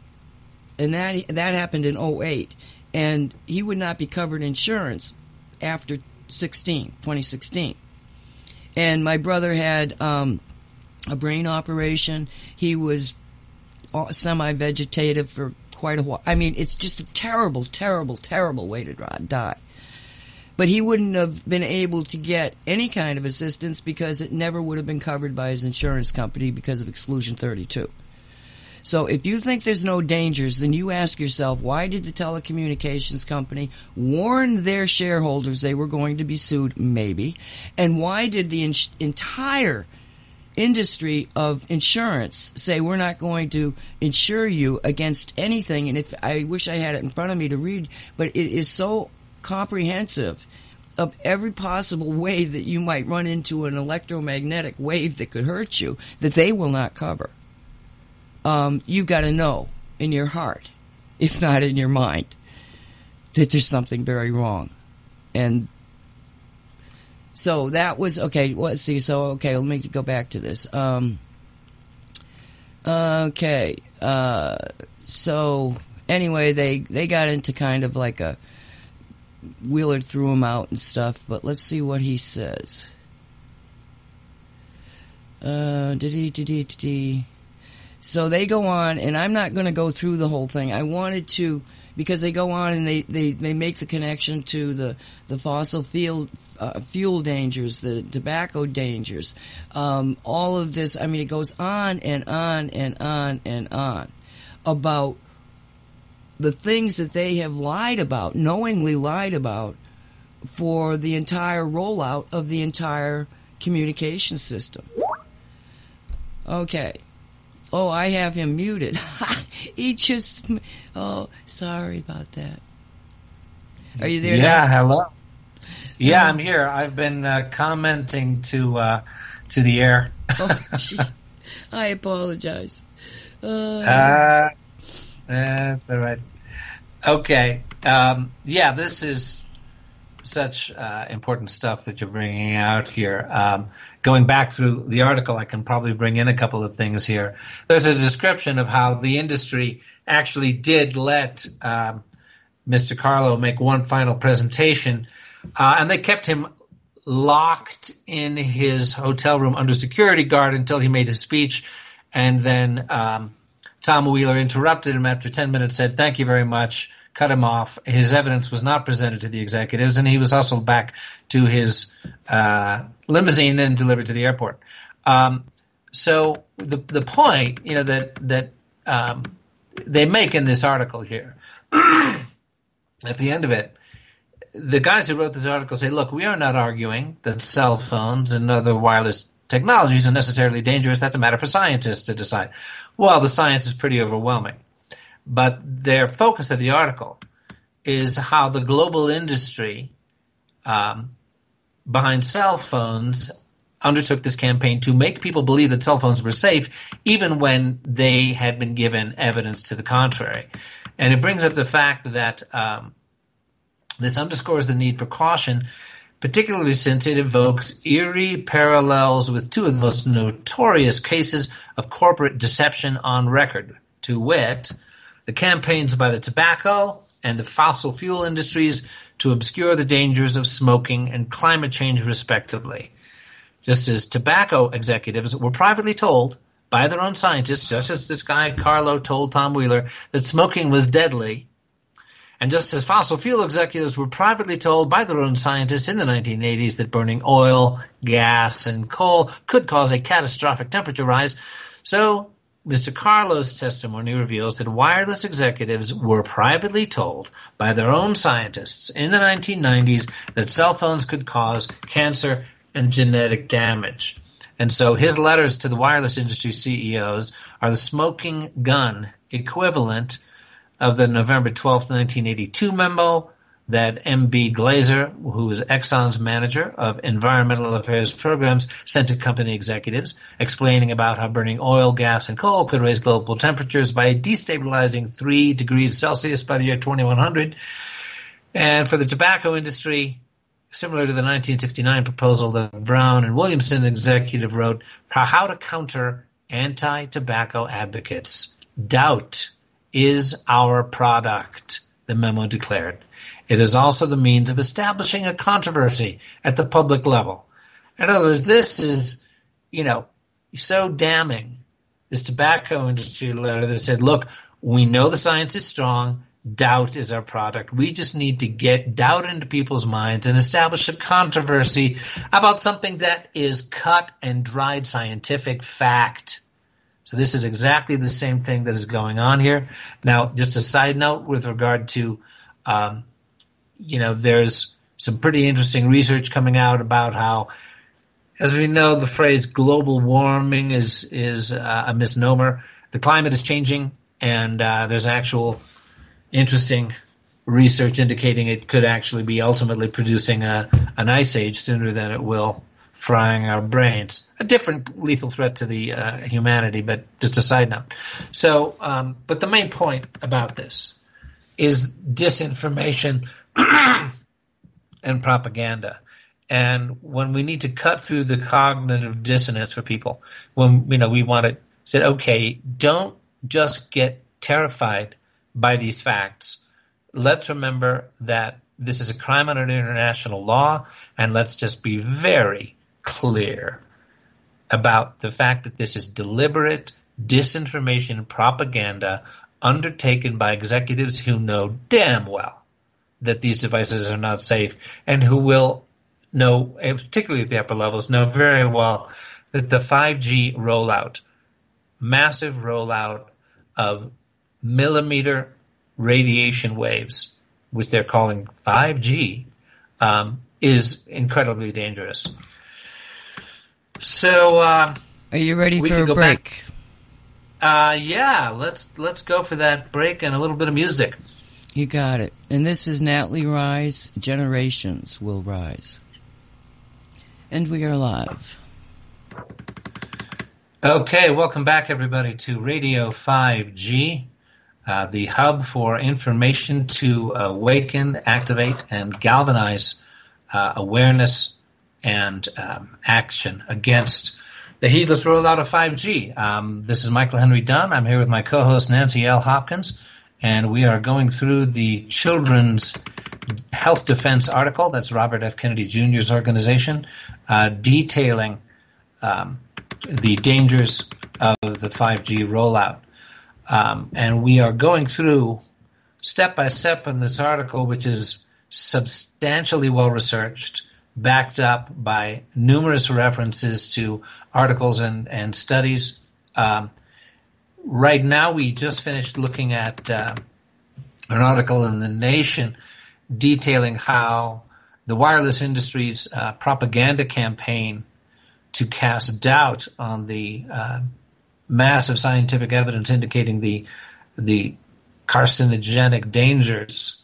happened in 2008, and he would not be covered insurance after 2016. And my brother had a brain operation. He was semi-vegetative for quite a while. I mean, it's just a terrible, terrible, terrible way to die. But he wouldn't have been able to get any kind of assistance because it never would have been covered by his insurance company because of Exclusion 32. So if you think there's no dangers, then you ask yourself, why did the telecommunications company warn their shareholders they were going to be sued? Maybe. And why did the entire industry of insurance say we're not going to insure you against anything? And I wish I had it in front of me to read, but it is so comprehensive of every possible way that you might run into an electromagnetic wave that could hurt you that they will not cover. You've got to know in your heart, if not in your mind, that there's something very wrong. And so that was, okay, let's see. So, okay, let me go back to this. Okay. So anyway, they got into kind of like a Wheeler threw him out and stuff, but let's see what he says. So they go on, and I'm not going to go through the whole thing. I wanted to, because they go on and they make the connection to the fossil fuel dangers, the tobacco dangers, all of this. I mean, it goes on and on and on and on about the things that they have lied about, knowingly lied about, for the entire rollout of the entire communication system. Okay. Oh, I have him muted. He just... Oh, sorry about that. Are you there now? Yeah, hello. Yeah, I'm here. I've been commenting to the air. Oh, gee. I apologize. That's all right. Okay. Yeah, this is such important stuff that you're bringing out here. Going back through the article, I can probably bring in a couple of things here. There's a description of how the industry actually did let Mr. Carlo make one final presentation, and they kept him locked in his hotel room under security guard until he made his speech, and then Tom Wheeler interrupted him after 10 minutes, said, "Thank you very much," cut him off. His evidence was not presented to the executives, and he was hustled back to his limousine and delivered to the airport. So the point, that they make in this article here, at the end of it, the guys who wrote this article say, look, we are not arguing that cell phones and other wireless technologies are necessarily dangerous. That's a matter for scientists to decide. Well, the science is pretty overwhelming. But their focus of the article is how the global industry behind cell phones undertook this campaign to make people believe that cell phones were safe, even when they had been given evidence to the contrary. And it brings up the fact that this underscores the need for caution particularly since it evokes eerie parallels with two of the most notorious cases of corporate deception on record, to wit, the campaigns by the tobacco and the fossil fuel industries to obscure the dangers of smoking and climate change, respectively. Just as tobacco executives were privately told by their own scientists, just as this guy Carlo told Tom Wheeler that smoking was deadly, and just as fossil fuel executives were privately told by their own scientists in the 1980s that burning oil, gas, and coal could cause a catastrophic temperature rise, so Mr. Carlo's testimony reveals that wireless executives were privately told by their own scientists in the 1990s that cell phones could cause cancer and genetic damage. And so his letters to the wireless industry CEOs are the smoking gun equivalent of the November 12, 1982 memo that M.B. Glazer, who was Exxon's manager of environmental affairs programs, sent to company executives, explaining about how burning oil, gas, and coal could raise global temperatures by a destabilizing 3 degrees Celsius by the year 2100. And for the tobacco industry, similar to the 1969 proposal that Brown and Williamson executive wrote, how to counter anti-tobacco advocates. Doubt is our product, the memo declared. It is also the means of establishing a controversy at the public level. In other words, this is, so damning, this tobacco industry letter that said, look, we know the science is strong, doubt is our product. We just need to get doubt into people's minds and establish a controversy about something that is cut and dried scientific fact. So this is exactly the same thing that is going on here. Now, just a side note with regard to, there's some pretty interesting research coming out about how, as we know, the phrase global warming is a misnomer. The climate is changing, and there's actual interesting research indicating it could actually be ultimately producing an ice age sooner than it will frying our brains. A different lethal threat to the humanity, but just a side note. So, but the main point about this is disinformation and propaganda. And when we need to cut through the cognitive dissonance for people, when we want to say, okay, don't just get terrified by these facts. Let's remember that this is a crime under international law, and let's just be very clear about the fact that this is deliberate disinformation and propaganda undertaken by executives who know damn well that these devices are not safe, and who will know, particularly at the upper levels, know very well that the 5G rollout, massive rollout of millimeter radiation waves, which they're calling 5G, is incredibly dangerous. So, are you ready for a break? Yeah, let's go for that break and a little bit of music. You got it. And this is Natalie Rise, Generations Will Rise. And we are live. Okay, welcome back, everybody, to Radio 5G, the hub for information to awaken, activate, and galvanize awareness and action against the heedless rollout of 5G. This is Michael Henry Dunn. I'm here with my co-host Nancy L. Hopkins, and we are going through the Children's Health Defense article. That's Robert F. Kennedy Jr.'s organization, detailing the dangers of the 5G rollout. And we are going through step by step in this article, which is substantially well-researched, backed up by numerous references to articles and studies. Right now, we just finished looking at an article in The Nation detailing how the wireless industry's propaganda campaign to cast doubt on the massive scientific evidence indicating the carcinogenic dangers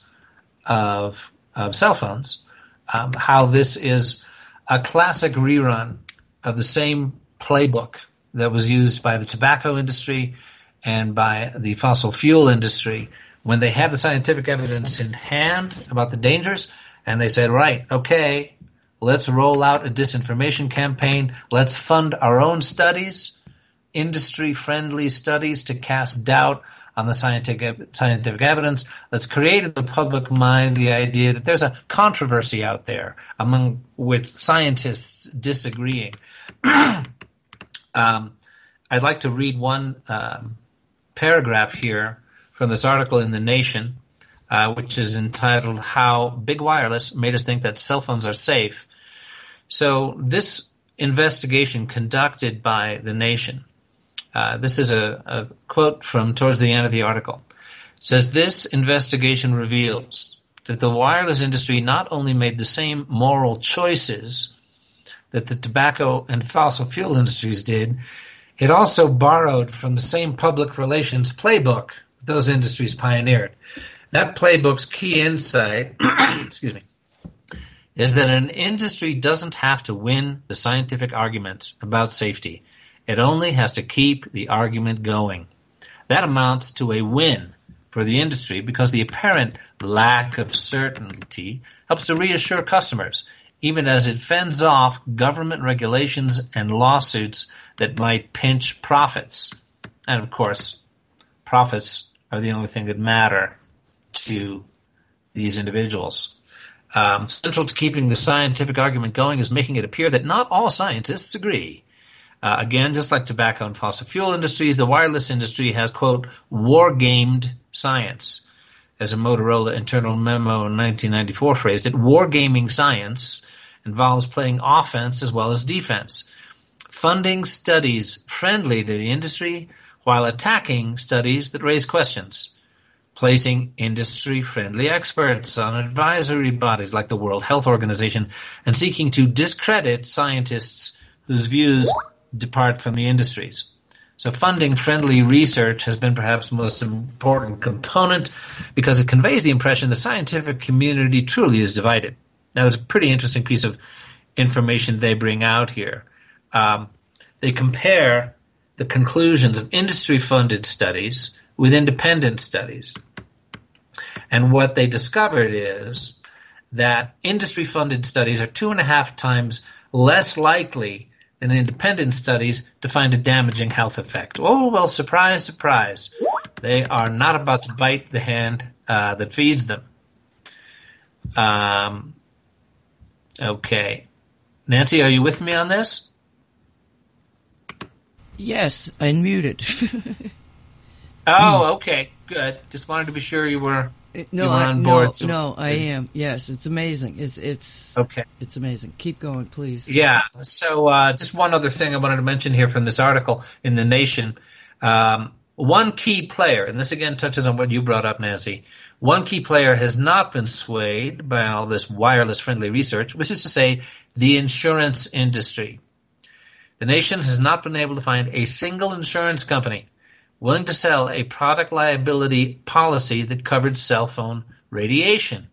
of cell phones, how this is a classic rerun of the same playbook that was used by the tobacco industry and by the fossil fuel industry when they had the scientific evidence in hand about the dangers, and they said, right, okay, Let's roll out a disinformation campaign. Let's fund our own studies, industry-friendly studies to cast doubt on the scientific evidence. Let's create in the public mind the idea that there's a controversy out there with scientists disagreeing. I'd like to read one paragraph here from this article in The Nation, which is entitled "How Big Wireless Made Us Think That Cell Phones Are Safe." So this investigation conducted by The Nation, this is a quote from towards the end of the article. It says, "This investigation reveals that the wireless industry not only made the same moral choices that the tobacco and fossil fuel industries did, it also borrowed from the same public relations playbook those industries pioneered. That playbook's key insight excuse me, is that an industry doesn't have to win the scientific argument about safety. It only has to keep the argument going. That amounts to a win for the industry because the apparent lack of certainty helps to reassure customers, even as it fends off government regulations and lawsuits that might pinch profits." And of course, profits are the only thing that matter to these individuals. Central to keeping the scientific argument going is making it appear that not all scientists agree. Again, just like tobacco and fossil fuel industries, the wireless industry has, quote, war-gamed science. As a Motorola internal memo in 1994 phrased it, wargaming science involves playing offense as well as defense, funding studies friendly to the industry while attacking studies that raise questions, placing industry-friendly experts on advisory bodies like the World Health Organization, and seeking to discredit scientists whose views depart from the industry's. So funding friendly research has been perhaps the most important component because it conveys the impression the scientific community truly is divided. Now, there's a pretty interesting piece of information they bring out here. They compare the conclusions of industry-funded studies with independent studies. And what they discovered is that industry-funded studies are 2.5 times less likely than independent studies to find a damaging health effect. Oh, well, surprise, surprise. They are not about to bite the hand that feeds them. Okay. Nancy, are you with me on this? Yes, unmuted. Oh, okay, good. Just wanted to be sure you were on board. No, I am. Yes, it's amazing. It's okay. It's amazing. Keep going, please. Yeah. So just one other thing I wanted to mention here from this article in The Nation. One key player, and this again touches on what you brought up, Nancy. One key player has not been swayed by all this wireless-friendly research, which is to say the insurance industry. The Nation has not been able to find a single insurance company willing to sell a product liability policy that covered cell phone radiation.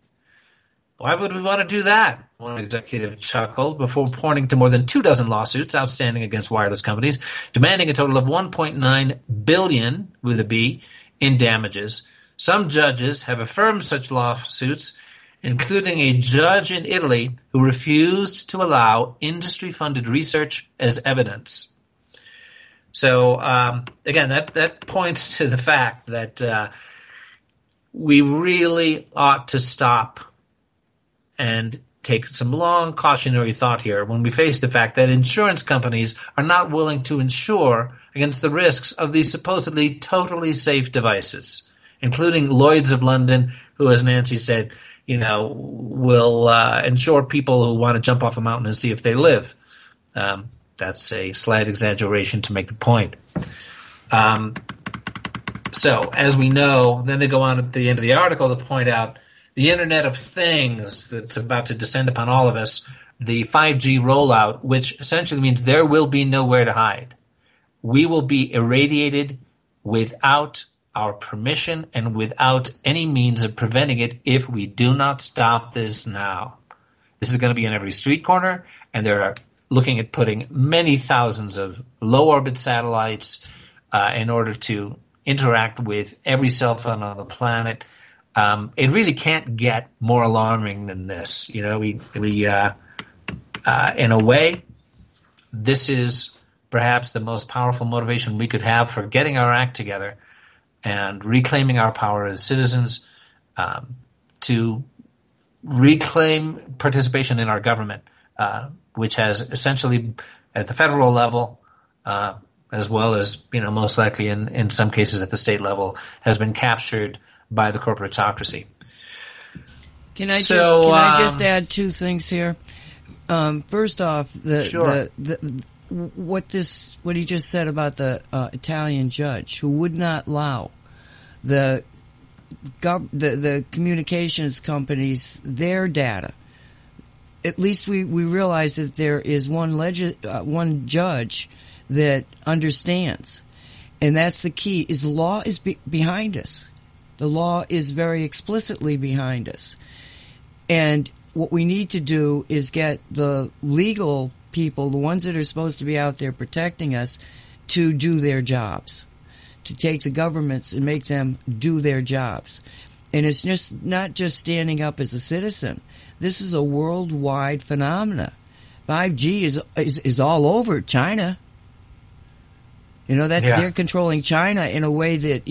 Why would we want to do that? One executive chuckled before pointing to more than 24 lawsuits outstanding against wireless companies, demanding a total of $1.9 billion, with a B, in damages. Some judges have affirmed such lawsuits, including a judge in Italy who refused to allow industry-funded research as evidence. So, again, that points to the fact that we really ought to stop and take some long cautionary thought here when we face the fact that insurance companies are not willing to insure against the risks of these supposedly totally safe devices, including Lloyd's of London, who, as Nancy said, will insure people who want to jump off a mountain and see if they live. That's a slight exaggeration to make the point. So, as we know, then they go on at the end of the article to point out the Internet of Things that's about to descend upon all of us, the 5G rollout, which essentially means there will be nowhere to hide. We will be irradiated without our permission and without any means of preventing it if we do not stop this now. This is going to be in every street corner, and they're looking at putting many thousands of low-orbit satellites in order to interact with every cell phone on the planet. It really can't get more alarming than this. We in a way, this is perhaps the most powerful motivation we could have for getting our act together and reclaiming our power as citizens, to reclaim participation in our government, which has essentially, at the federal level, as well as, most likely in some cases at the state level, has been captured by the corporatocracy. Can I just add two things here? First off, what he just said about the Italian judge who would not allow the communications companies their data. At least we realize that there is one judge that understands, and that's the key. Is the law is behind us. The law is very explicitly behind us, and what we need to do is get the legal people, the ones that are supposed to be out there protecting us, to do their jobs, to take the governments and make them do their jobs. And it's just not just standing up as a citizen. This is a worldwide phenomena. 5G is all over China. They're controlling China in a way that,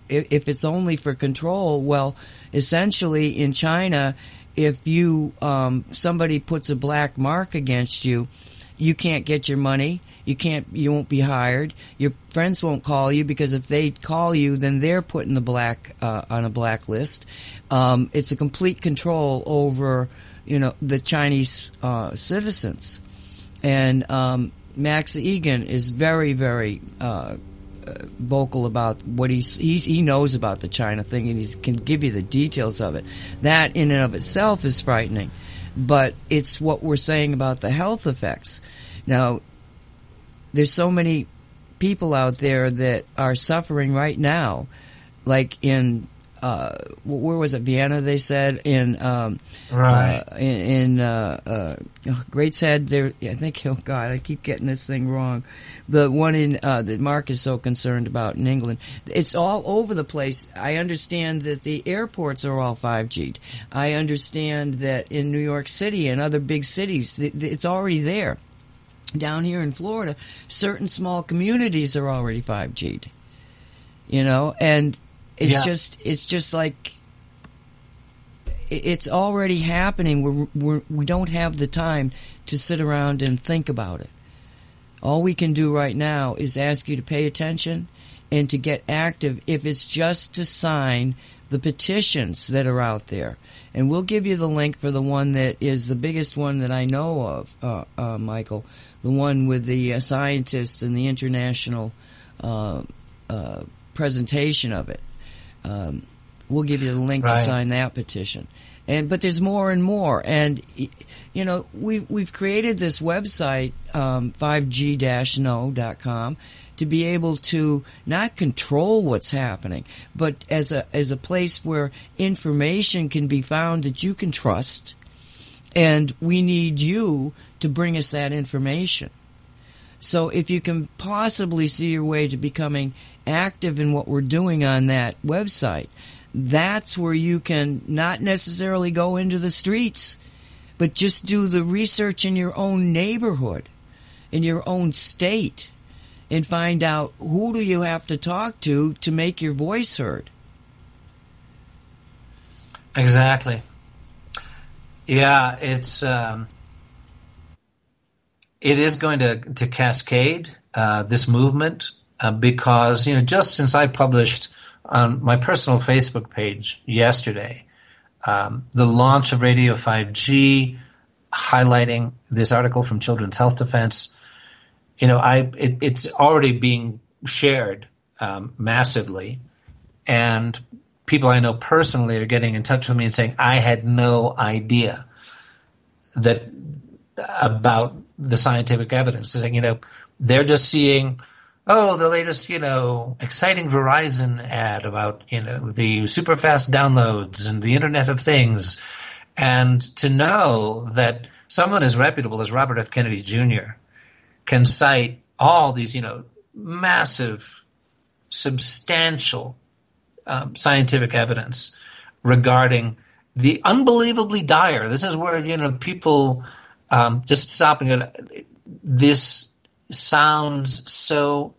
if it's only for control, well, essentially in China, if you somebody puts a black mark against you, you can't get your money. You won't be hired. Your friends won't call you, because if they call you, then they're put in the on a blacklist. It's a complete control over, the Chinese citizens. And Max Egan is very, very vocal about what he knows about the China thing, and he can give you the details of it. That in and of itself is frightening, but it's what we're saying about the health effects. Now, there's so many people out there that are suffering right now, like in where was it? Vienna, they said, in Great's Head. There, I think. Oh God, I keep getting this thing wrong. The one in that Mark is so concerned about in England. It's all over the place. I understand that the airports are all 5G'd. I understand that in New York City and other big cities, it's already there. Down here in Florida, certain small communities are already 5G'd. And it's just like it's already happening. We don't have the time to sit around and think about it. All we can do right now is ask you to pay attention and to get active, if it's just to sign the petitions that are out there. And we'll give you the link for the one that is the biggest one that I know of, Michael, the one with the scientists and the international presentation of it. We'll give you the link to sign that petition. But there's more and more. And, we've created this website, 5g-no.com, to be able to not control what's happening, but as a place where information can be found that you can trust. And we need you to bring us that information. So if you can possibly see your way to becoming active in what we're doing on that website, that's where you can not necessarily go into the streets, but just do the research in your own neighborhood, in your own state, and find out who do you have to talk to make your voice heard. Exactly. Yeah, it is going to cascade, this movement, because, just since I published on my personal Facebook page yesterday, the launch of Radio 5G, highlighting this article from Children's Health Defense, it's already being shared massively, and people I know personally are getting in touch with me and saying, I had no idea about the scientific evidence. Saying, they're just seeing, the latest, exciting Verizon ad about, the super fast downloads and the Internet of Things. And to know that someone as reputable as Robert F. Kennedy Jr. can cite all these, massive, substantial scientific evidence regarding the unbelievably dire. This is where, people just stopping it, this sounds so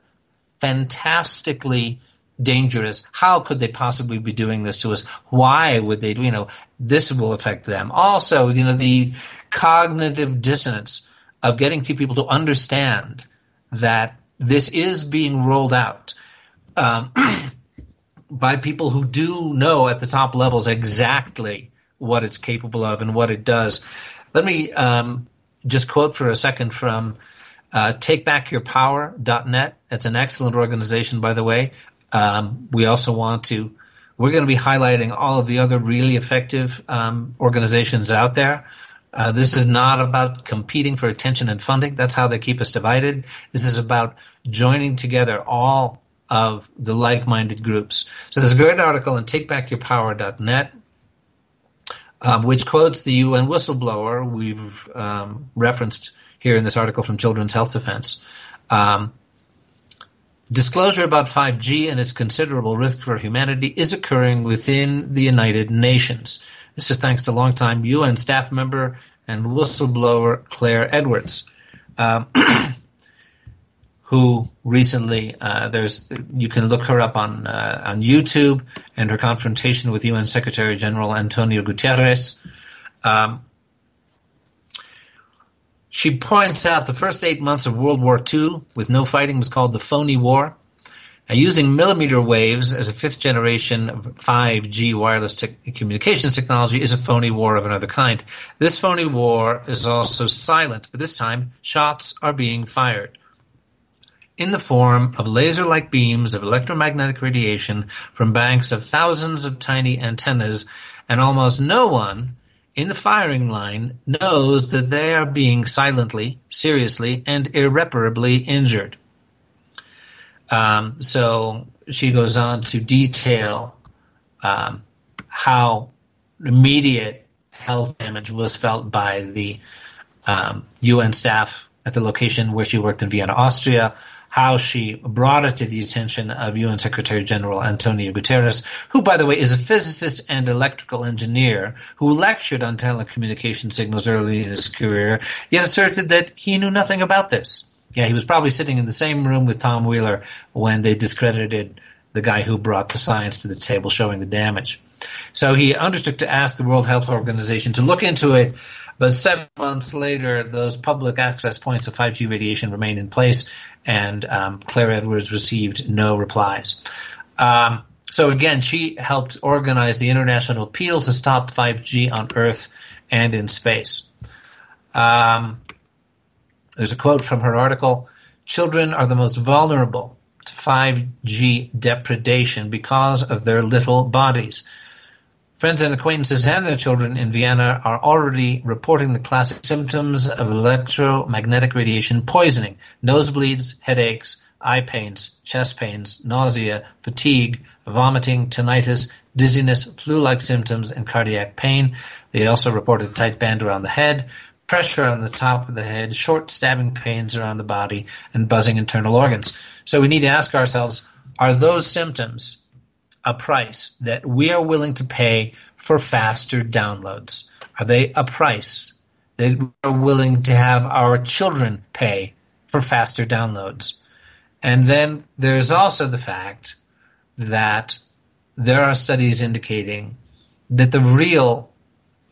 fantastically dangerous. How could they possibly be doing this to us? Why would they? This will affect them. Also, the cognitive dissonance of getting people to understand that this is being rolled out by people who do know at the top levels exactly what it's capable of and what it does. Let me just quote for a second from TakeBackYourPower.net. It's an excellent organization, by the way. We're going to be highlighting all of the other really effective organizations out there. This is not about competing for attention and funding. That's how they keep us divided. This is about joining together all of the like-minded groups. So there's a great article on TakeBackYourPower.net, which quotes the UN whistleblower we've referenced here in this article from Children's Health Defense. Disclosure about 5G and its considerable risk for humanity is occurring within the United Nations. This is thanks to longtime UN staff member and whistleblower Claire Edwards, who recently, you can look her up on YouTube, and her confrontation with UN Secretary General Antonio Guterres. She points out the first 8 months of World War II with no fighting was called the phony war. Using millimeter waves as a fifth generation of 5G wireless communications technology is a phony war of another kind. This phony war is also silent, but this time shots are being fired in the form of laser-like beams of electromagnetic radiation from banks of thousands of tiny antennas, and almost no one in the firing line knows that they are being silently, seriously, and irreparably injured. So she goes on to detail how immediate health damage was felt by the UN staff at the location where she worked in Vienna, Austria, how she brought it to the attention of UN Secretary General Antonio Guterres, who, by the way, is a physicist and electrical engineer who lectured on telecommunication signals early in his career, yet asserted that he knew nothing about this. Yeah, he was probably sitting in the same room with Tom Wheeler when they discredited the guy who brought the science to the table showing the damage. So he undertook to ask the World Health Organization to look into it, but 7 months later, those public access points of 5G radiation remained in place, and Claire Edwards received no replies. So again, she helped organize the international appeal to stop 5G on Earth and in space. There's a quote from her article: "Children are the most vulnerable to 5G depredation because of their little bodies. Friends and acquaintances and their children in Vienna are already reporting the classic symptoms of electromagnetic radiation poisoning: nosebleeds, headaches, eye pains, chest pains, nausea, fatigue, vomiting, tinnitus, dizziness, flu-like symptoms, and cardiac pain. They also reported a tight band around the head, pressure on the top of the head, short stabbing pains around the body, and buzzing internal organs." So we need to ask ourselves, are those symptoms a price that we are willing to pay for faster downloads? Are they a price that we are willing to have our children pay for faster downloads? And then there's also the fact that there are studies indicating that the real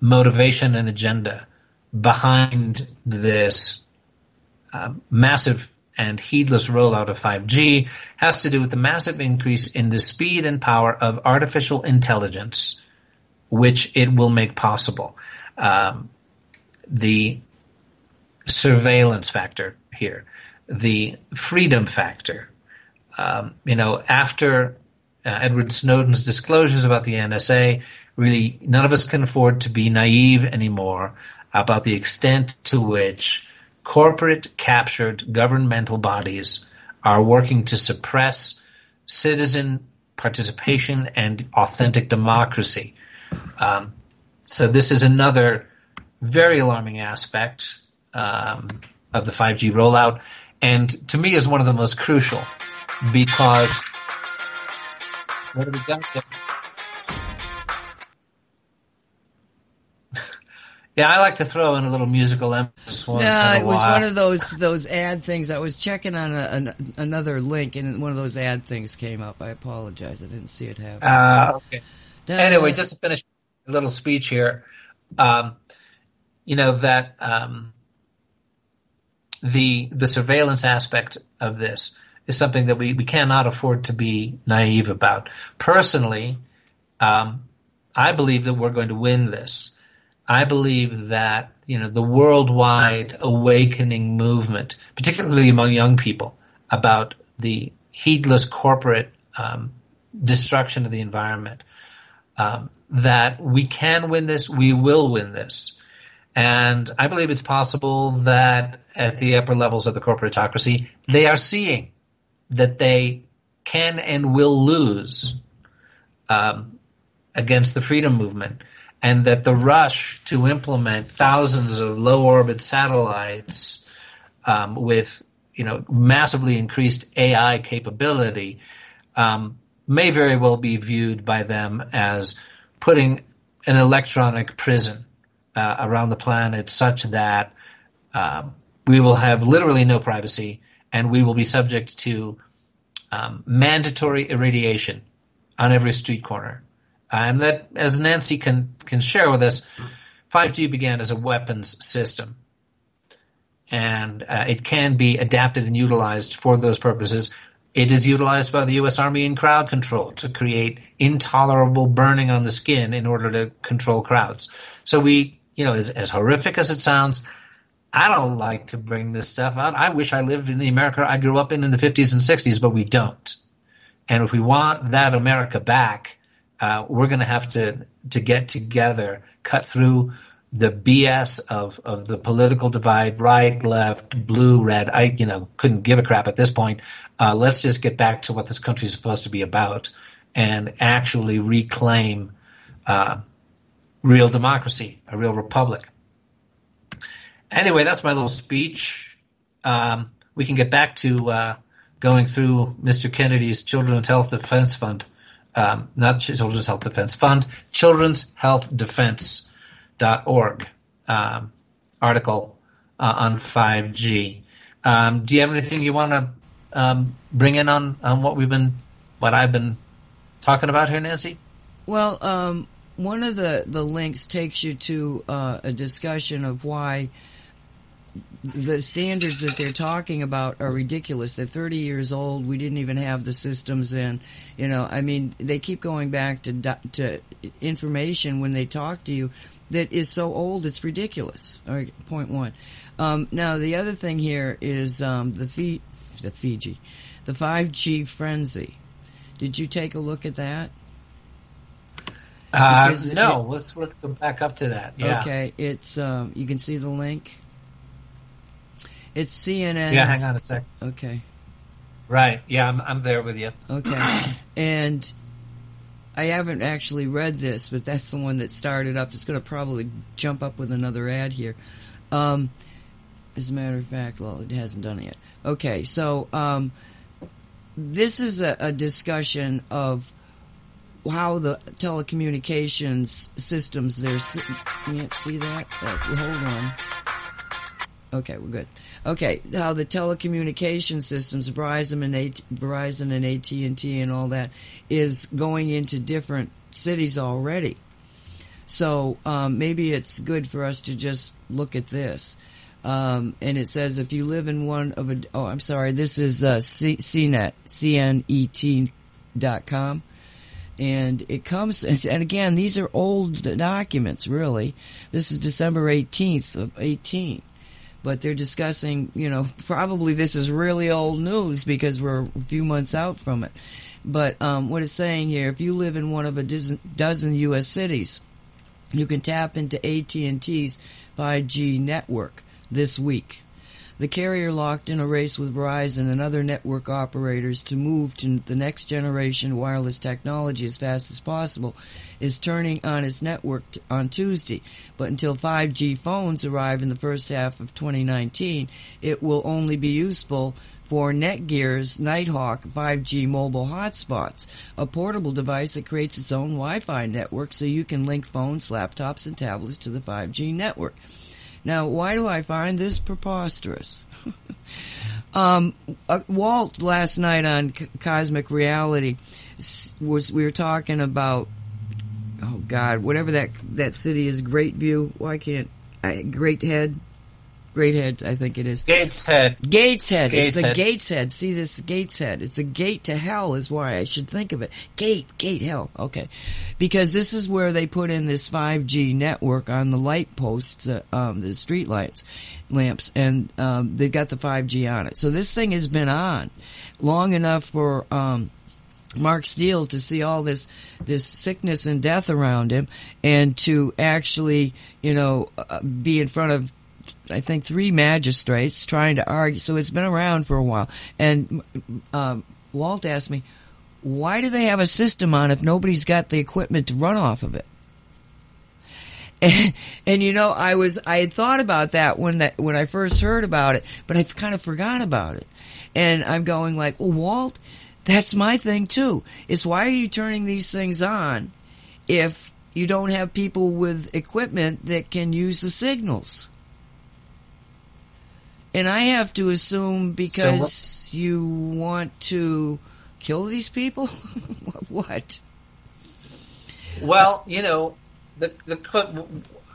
motivation and agenda behind this massive and heedless rollout of 5G has to do with the massive increase in the speed and power of artificial intelligence, which it will make possible. The surveillance factor here, the freedom factor. After Edward Snowden's disclosures about the NSA, really none of us can afford to be naive anymore about the extent to which corporate-captured governmental bodies are working to suppress citizen participation and authentic democracy. So this is another very alarming aspect of the 5G rollout, and to me is one of the most crucial, because what have we got there? Yeah, I like to throw in a little musical emphasis once in No, a it was while. one of those ad things. I was checking on another link, and one of those ad things came up. I apologize. I didn't see it happen. Okay. Anyway, Da-da. just to finish a little speech here, um, you know that the surveillance aspect of this is something that we cannot afford to be naive about. Personally, I believe that we're going to win this. I believe that the worldwide awakening movement, particularly among young people, about the heedless corporate destruction of the environment, that we can win this, we will win this. And I believe it's possible that at the upper levels of the corporatocracy, they are seeing that they can and will lose against the freedom movement, and that the rush to implement thousands of low orbit satellites with massively increased AI capability may very well be viewed by them as putting an electronic prison around the planet, such that we will have literally no privacy, and we will be subject to mandatory irradiation on every street corner. And that, as Nancy can share with us, 5G began as a weapons system, and it can be adapted and utilized for those purposes. It is utilized by the U.S. Army in crowd control to create intolerable burning on the skin in order to control crowds. So as horrific as it sounds, I don't like to bring this stuff out. I wish I lived in the America I grew up in the 50s and 60s, but we don't. And if we want that America back, we're going to have to get together, cut through the BS of the political divide, right, left, blue, red. I couldn't give a crap at this point. Let's just get back to what this country is supposed to be about and actually reclaim real democracy, a real republic. Anyway, that's my little speech. We can get back to going through Mr. Kennedy's Children's Health Defense Fund. Not Children's Health Defense Fund, Children's Health Defense.org article on 5G. Do you have anything you want to bring in on what I've been talking about here, Nancy? Well, one of the links takes you to a discussion of why the standards that they're talking about are ridiculous. They're 30 years old. We didn't even have the systems in. They keep going back to information when they talk to you that is so old it's ridiculous. All right, point one. Now, the other thing here is the 5G frenzy. Did you take a look at that? No. Let's go back up to that. Yeah. Okay, it's you can see the link. It's CNN. Yeah, hang on a sec. Okay. Right. Yeah, I'm there with you. Okay. And I haven't actually read this, but that's the one that started up. It's going to probably jump up with another ad here. As a matter of fact, well, it hasn't done it yet. Okay, so this is a discussion of how the telecommunications systems, you see that? Hold on. Okay, we're good. Okay, how the telecommunication systems, Verizon and AT&T and all that, is going into different cities already. So maybe it's good for us to just look at this. And it says if you live in one of this is CNET, CNET.com. And it comes, and again, these are old documents, really. This is December 18th of 18. But they're discussing, probably this is really old news because we're a few months out from it. But what it's saying here, if you live in one of a dozen U.S. cities, you can tap into AT&T's 5G network this week. the carrier, locked in a race with Verizon and other network operators to move to the next generation wireless technology as fast as possible, is turning on its network on Tuesday. But until 5G phones arrive in the first half of 2019, it will only be useful for Netgear's Nighthawk 5G mobile hotspots, a portable device that creates its own Wi-Fi network so you can link phones, laptops, and tablets to the 5G network. Now, why do I find this preposterous? Walt last night on Cosmic Reality we were talking about, oh God, whatever that city is, Greatview. Why can't Greathead, I think it is. Gateshead. It's the Gateshead. See this Gateshead. It's a gate to hell is why I should think of it. Gate hell. Okay. Because this is where they put in this 5G network on the light posts, the street lights, lamps, and they've got the 5G on it. So this thing has been on long enough for Mark Steele to see all this sickness and death around him, and to actually, be in front of, I think, 3 magistrates trying to argue. So it's been around for a while. And Walt asked me, why do they have a system on if nobody's got the equipment to run off of it? And I had thought about that when I first heard about it, but I kind of forgot about it. And I'm going like, well, Walt, that's my thing too. Is why are you turning these things on if you don't have people with equipment that can use the signals? And I have to assume because you want to kill these people? What? Well,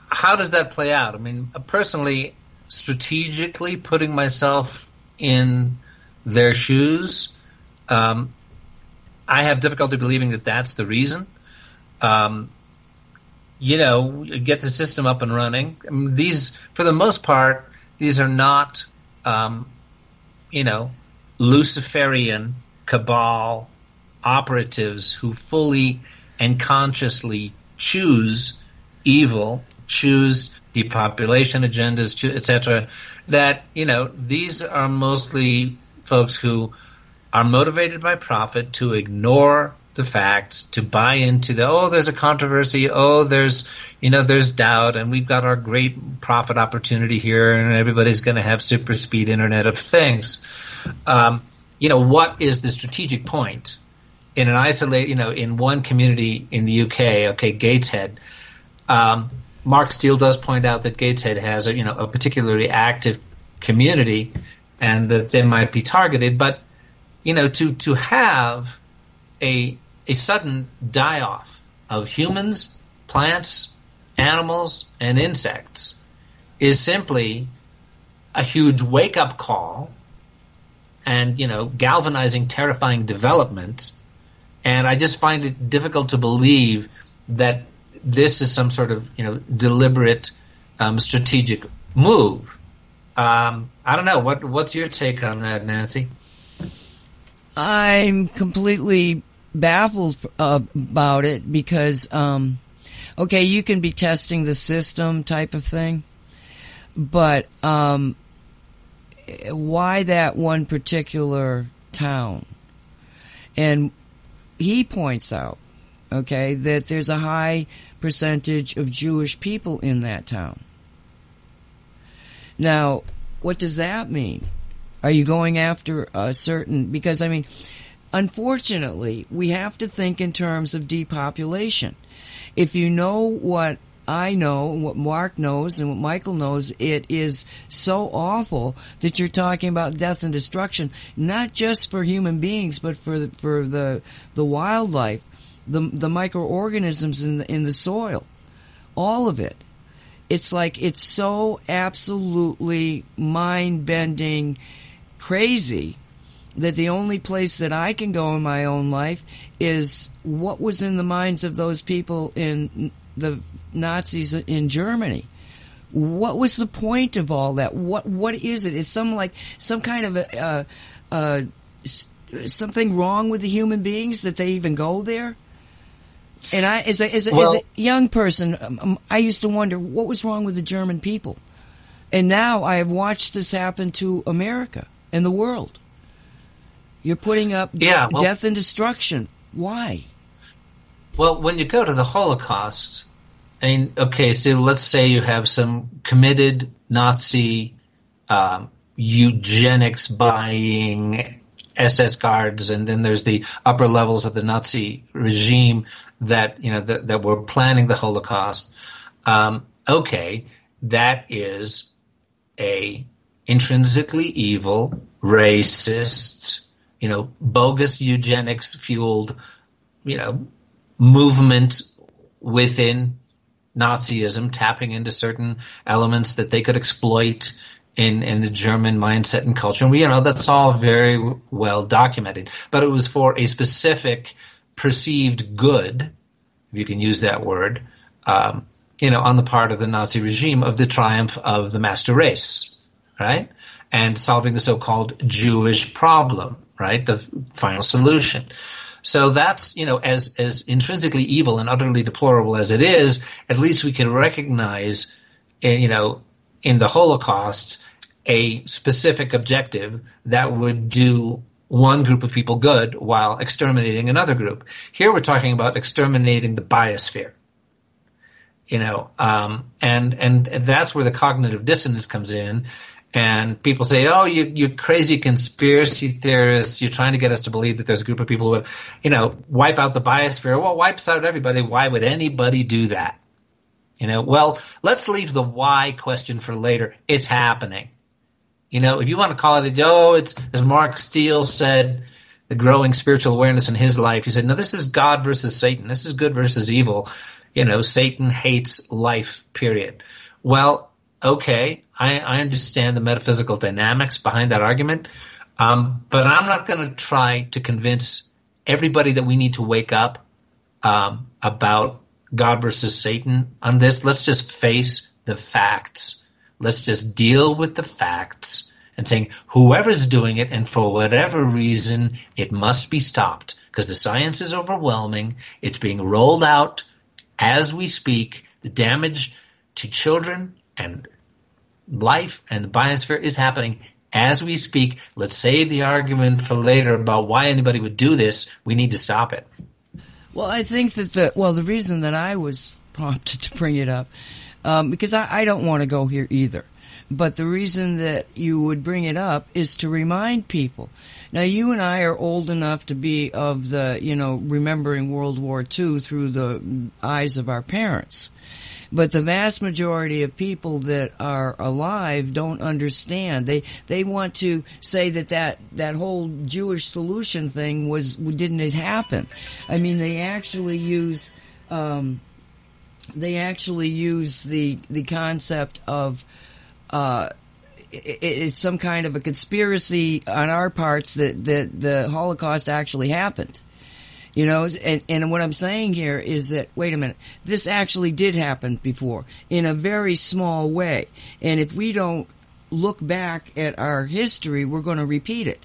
how does that play out? I mean, personally, strategically putting myself in their shoes, I have difficulty believing that that's the reason. Get the system up and running. I mean, these, for the most part, these are not, Luciferian cabal operatives who fully and consciously choose evil, choose depopulation agendas, etc. That, these are mostly folks who are motivated by profit to ignore the facts, to buy into there's a controversy, there's doubt, and we've got our great profit opportunity here, and everybody's going to have super speed Internet of Things. What is the strategic point in an in one community in the UK? Okay, Gateshead. Mark Steele does point out that Gateshead has a particularly active community, and that they might be targeted, but to have a sudden die-off of humans, plants, animals, and insects is simply a huge wake-up call and, galvanizing, terrifying development. And I just find it difficult to believe that this is some sort of, deliberate strategic move. I don't know. What's your take on that, Nancy? I'm completely baffled about it because, you can be testing the system type of thing, but why that one particular town? And he points out, that there's a high percentage of Jewish people in that town. Now, what does that mean? Are you going after a certain... Because, unfortunately, we have to think in terms of depopulation. If you know what I know, and what Mark knows, and what Michael knows, it is so awful that you're talking about death and destruction, not just for human beings, but for the wildlife, the microorganisms in the soil, all of it. It's like it's so absolutely mind-bending, crazy, that the only place that I can go in my own life is what was in the minds of those people in the Nazis in Germany. What was the point of all that? What is it? Is some kind of something wrong with the human beings that they even go there? And as a young person, I used to wonder what was wrong with the German people. And now I have watched this happen to America and the world. You're putting up death and destruction. Why? Well, when you go to the Holocaust, I mean, okay, so let's say you have some committed Nazi eugenics buying SS guards, and then there's the upper levels of the Nazi regime that that were planning the Holocaust. Okay, that is a intrinsically evil, racist, bogus eugenics fueled, movement within Nazism, tapping into certain elements that they could exploit in the German mindset and culture. And that's all very well documented. But it was for a specific perceived good, if you can use that word, on the part of the Nazi regime of the triumph of the master race, right? And solving the so-called Jewish problem, right? The final solution. So that's, as intrinsically evil and utterly deplorable as it is, at least we can recognize, in the Holocaust, a specific objective that would do one group of people good while exterminating another group. Here we're talking about exterminating the biosphere, and that's where the cognitive dissonance comes in. And people say, oh, you crazy conspiracy theorists, you're trying to get us to believe that there's a group of people who would, wipe out the biosphere. Well, wipes out everybody. Why would anybody do that? Well, let's leave the why question for later. It's happening. If you want to call it, it's, as Mark Steele said, the growing spiritual awareness in his life. He said, no, this is God versus Satan. This is good versus evil. Satan hates life, period. Well, okay, I understand the metaphysical dynamics behind that argument, but I'm not going to try to convince everybody that we need to wake up about God versus Satan on this. Let's just face the facts. Let's just deal with the facts and saying whoever's doing it, and for whatever reason, it must be stopped because the science is overwhelming. It's being rolled out as we speak. The damage to children and life and the biosphere is happening as we speak. Let's save the argument for later about why anybody would do this. We need to stop it. Well, I think that the reason that I was prompted to bring it up, because I don't want to go here either, but the reason that you would bring it up is to remind people. Now, you and I are old enough to be of the, remembering World War II through the eyes of our parents. But the vast majority of people that are alive don't understand. They want to say that whole Jewish solution thing didn't happen. I mean, they actually use the concept of it's some kind of a conspiracy on our parts that the Holocaust actually happened. And what I'm saying here is that, wait a minute, this actually did happen before in a very small way. And if we don't look back at our history, we're going to repeat it.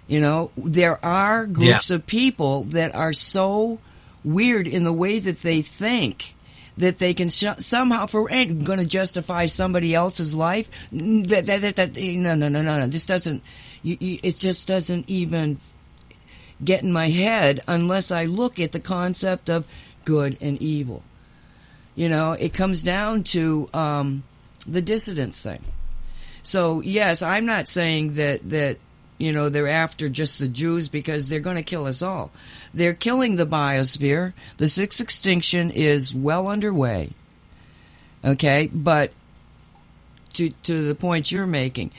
There are groups of people that are so weird in the way that they think that they can somehow, going to justify somebody else's life. No. This doesn't, it just doesn't even get in my head unless I look at the concept of good and evil. It comes down to the dissidence thing. So yes, I'm not saying that they're after just the Jews because they're going to kill us all. They're killing the biosphere. The sixth extinction is well underway. Okay, but to the point you're making,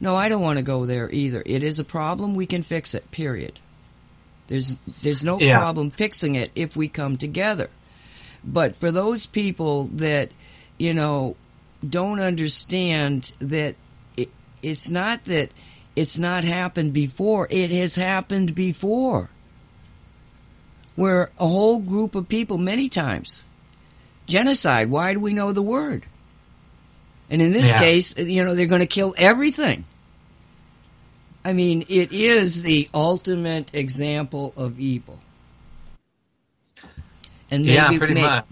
no, I don't want to go there either. It is a problem. We can fix it, period. There's no problem fixing it if we come together. But for those people that, don't understand that it's not that it's not happened before. It has happened before. Where a whole group of people, many times, genocide, why do we know the word? And in this case, they're going to kill everything. I mean, it is the ultimate example of evil. And pretty much.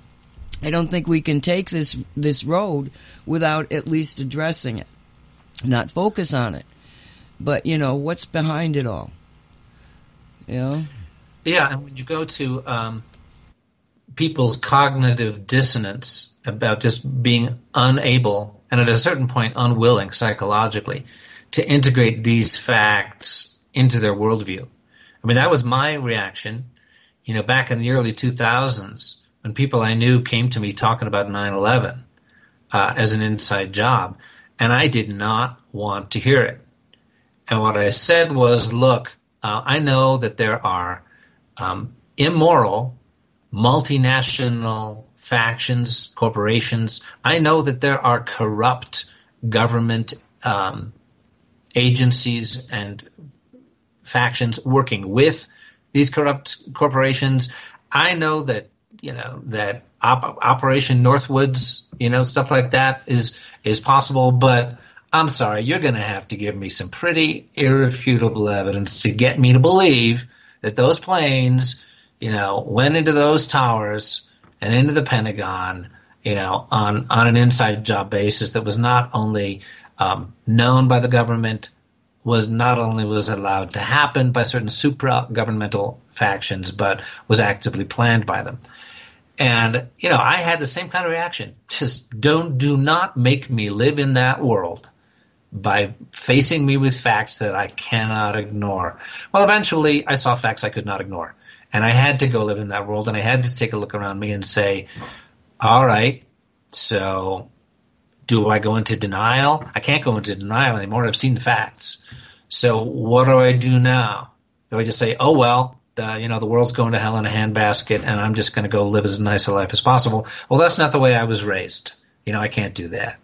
I don't think we can take this road without at least addressing it, not focus on it. But, what's behind it all? Yeah, and when you go to people's cognitive dissonance about just being unable, and at a certain point unwilling psychologically, to integrate these facts into their worldview. I mean, that was my reaction, back in the early 2000s, when people I knew came to me talking about 9/11 as an inside job, and I did not want to hear it. And what I said was, look, I know that there are immoral, multinational factions, corporations. I know that there are corrupt government agencies and factions working with these corrupt corporations. I know that that Operation Northwoods, stuff like that is possible, but I'm sorry, you're going to have to give me some pretty irrefutable evidence to get me to believe that those planes, went into those towers and into the Pentagon, on an inside job basis that was not only known by the government, was allowed to happen by certain supra-governmental factions, but was actively planned by them. And, I had the same kind of reaction. Just do not make me live in that world by facing me with facts that I cannot ignore. Well, eventually I saw facts I could not ignore. And I had to go live in that world, and I had to take a look around me and say, all right, so do I go into denial? I can't go into denial anymore. I've seen the facts. So what do I do now? Do I just say, oh, well, the world's going to hell in a handbasket, and I'm just going to go live as nice a life as possible? Well, that's not the way I was raised. I can't do that.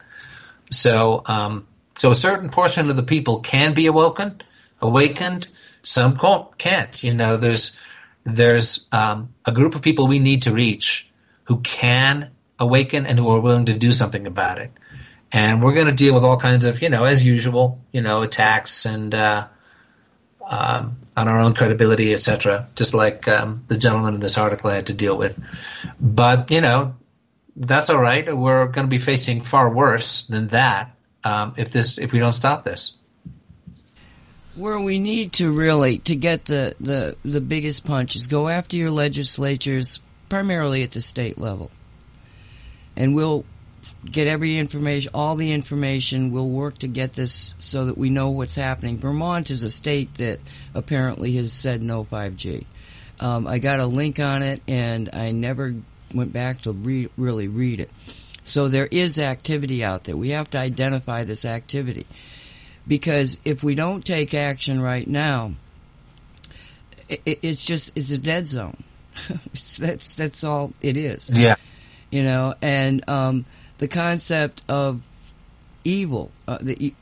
So a certain portion of the people can be awakened. Some can't. There's a group of people we need to reach who can awaken and who are willing to do something about it. And we're going to deal with all kinds of, as usual, attacks and on our own credibility, etc., just like the gentleman in this article had to deal with. But, that's all right. We're going to be facing far worse than that if we don't stop this. Where we need to really, to get the biggest punch, is go after your legislatures, primarily at the state level. And we'll get all the information. We'll work to get this so that we know what's happening. Vermont is a state that apparently has said no 5G. I got a link on it, and I never went back to really read it. So there is activity out there. We have to identify this activity. Because if we don't take action right now, it's a dead zone. That's all it is. Yeah. And the concept of evil that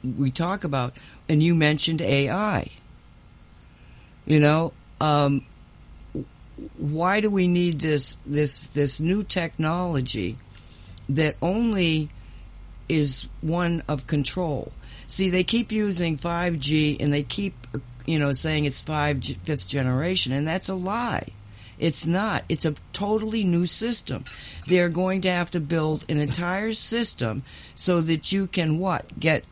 we talk about, and you mentioned AI. Why do we need this new technology that only is one of control? See, they keep using 5G, and they keep, saying it's 5th generation, and that's a lie. It's not. It's a totally new system. They're going to have to build an entire system so that you can get,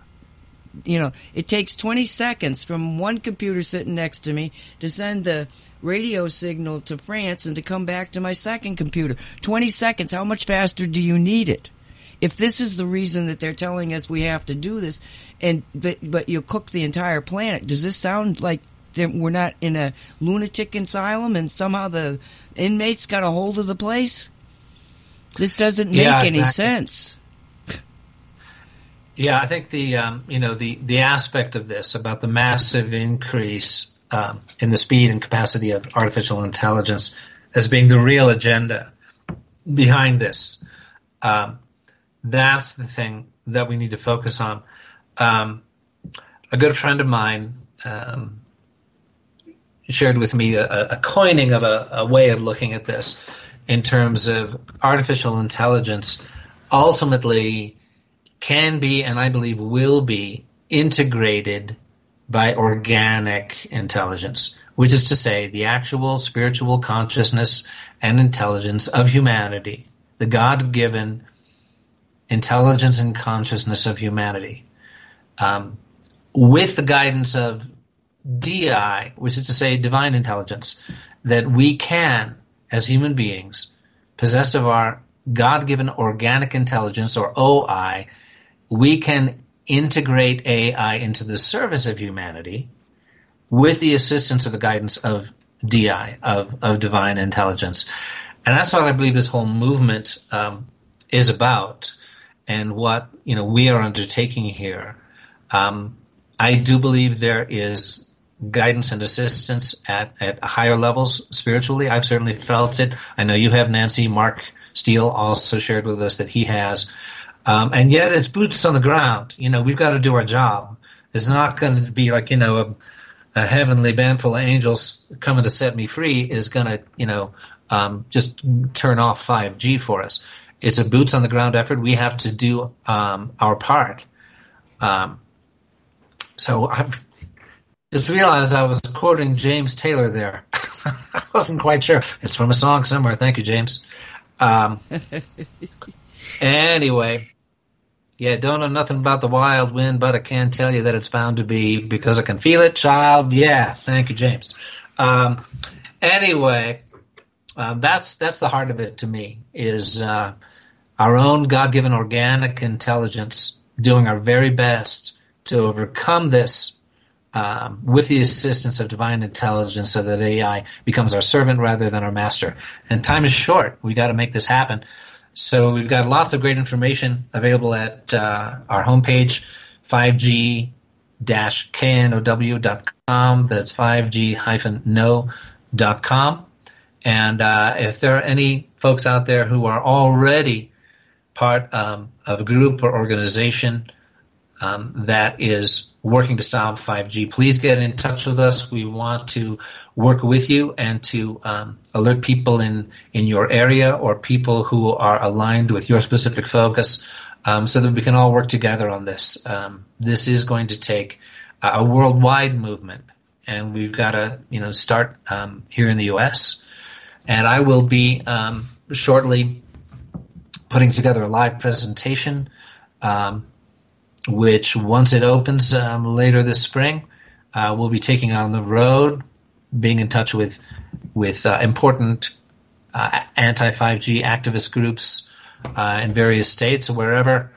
it takes 20 seconds from one computer sitting next to me to send the radio signal to France and to come back to my second computer. 20 seconds. How much faster do you need it? If this is the reason that they're telling us we have to do this, but you'll cook the entire planet, does this sound like we're not in a lunatic asylum and somehow the inmates got a hold of the place? This doesn't make any sense. Yeah, I think the aspect of this about the massive increase in the speed and capacity of artificial intelligence as being the real agenda behind this. That's the thing that we need to focus on. A good friend of mine shared with me a coining of a way of looking at this in terms of artificial intelligence ultimately can be, and I believe will be, integrated by organic intelligence, which is to say the actual spiritual consciousness and intelligence of humanity, the God-given intelligence and consciousness of humanity, with the guidance of DI, which is to say divine intelligence, that we can, as human beings, possessed of our God-given organic intelligence, or OI, we can integrate AI into the service of humanity with the assistance of the guidance of DI, of divine intelligence. And that's what I believe this whole movement is about, and what we are undertaking here. I do believe there is guidance and assistance at higher levels spiritually. I've certainly felt it. I know you have, Nancy. Mark Steele also shared with us that he has. And yet it's boots on the ground. We've got to do our job. It's not going to be like, a heavenly band full of angels coming to set me free is going to, just turn off 5G for us. It's a boots on the ground effort. We have to do our part. So I've just realized I was quoting James Taylor there. I wasn't quite sure. It's from a song somewhere. Thank you, James. Anyway, yeah, don't know nothing about the wild wind, but I can tell you that it's bound to be because I can feel it, child. Yeah, thank you, James. Anyway, that's the heart of it to me, is our own God-given organic intelligence doing our very best to overcome this with the assistance of divine intelligence, so that AI becomes our servant rather than our master. And time is short. We got to make this happen. So we've got lots of great information available at our homepage, 5g-know.com. That's 5g-no.com. And if there are any folks out there who are already part of a group or organization that is working to stop 5G, please get in touch with us. We want to work with you and to alert people in your area, or people who are aligned with your specific focus, so that we can all work together on this. This is going to take a worldwide movement, and we've got to start here in the U.S. And I will be shortly putting together a live presentation, which, once it opens later this spring, we'll be taking on the road, being in touch with important anti-5G activist groups in various states, wherever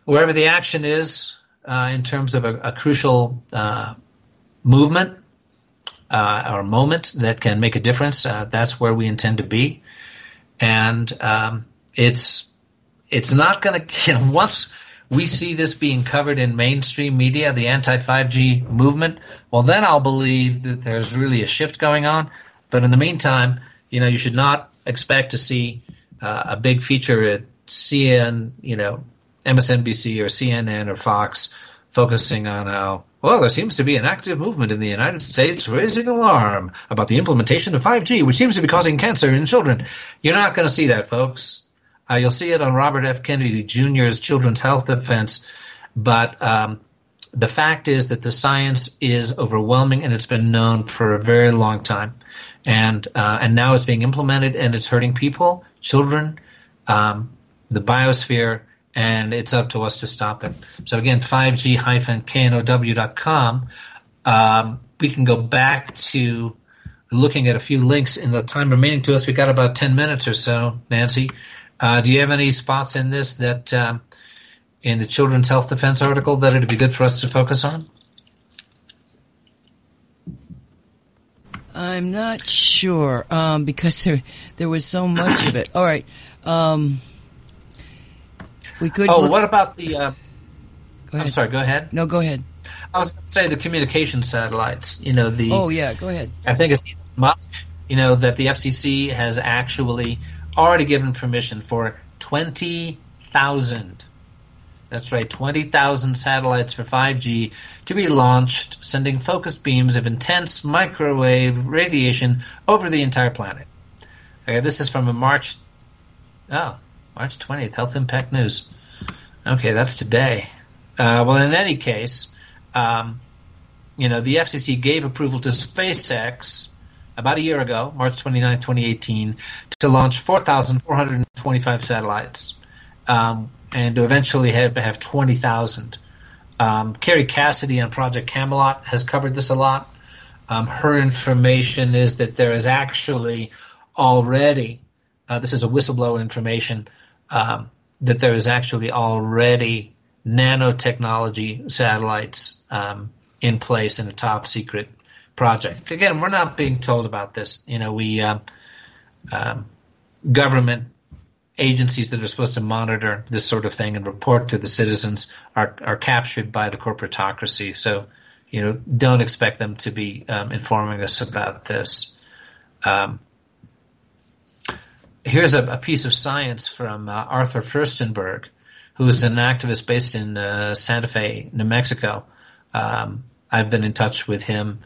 the action is in terms of a crucial movement or moment that can make a difference. That's where we intend to be, and it's not going to once we see this being covered in mainstream media, the anti-5G movement, well, then I'll believe that there's really a shift going on. But in the meantime, you should not expect to see a big feature at MSNBC or CNN or Fox focusing on how, well, there seems to be an active movement in the United States raising alarm about the implementation of 5G, which seems to be causing cancer in children. You're not going to see that, folks. You'll see it on Robert F. Kennedy Jr.'s Children's Health Defense, but the fact is that the science is overwhelming, and it's been known for a very long time, and now it's being implemented, and it's hurting people, children, the biosphere, and it's up to us to stop it. So again, 5g-know.com. We can go back to looking at a few links in the time remaining to us. We've got about 10 minutes or so, Nancy. Do you have any spots in this that, in the Children's Health Defense article, that it'd be good for us to focus on? I'm not sure, because there was so much of it. All right. We could. What about the? I'm sorry. Go ahead. No, go ahead. I was going to say the communication satellites. Oh yeah, go ahead. I think it's Musk. That the FCC has actually already given permission for 20,000. That's right, 20,000 satellites for 5G to be launched, sending focused beams of intense microwave radiation over the entire planet. Okay, this is from a March 20th, Health Impact News. Okay, that's today. Well, in any case, the FCC gave approval to SpaceX about a year ago, March 29, 2018, to launch 4,425 satellites, and to eventually have 20,000. Carrie Cassidy on Project Camelot has covered this a lot. Her information is that there is actually already, this is a whistleblower information, that there is actually already nanotechnology satellites in place in a top secret project. Again, we're not being told about this. Government agencies that are supposed to monitor this sort of thing and report to the citizens are captured by the corporatocracy. So, don't expect them to be informing us about this. Here's a piece of science from Arthur Furstenberg, who is an activist based in Santa Fe, New Mexico. I've been in touch with him,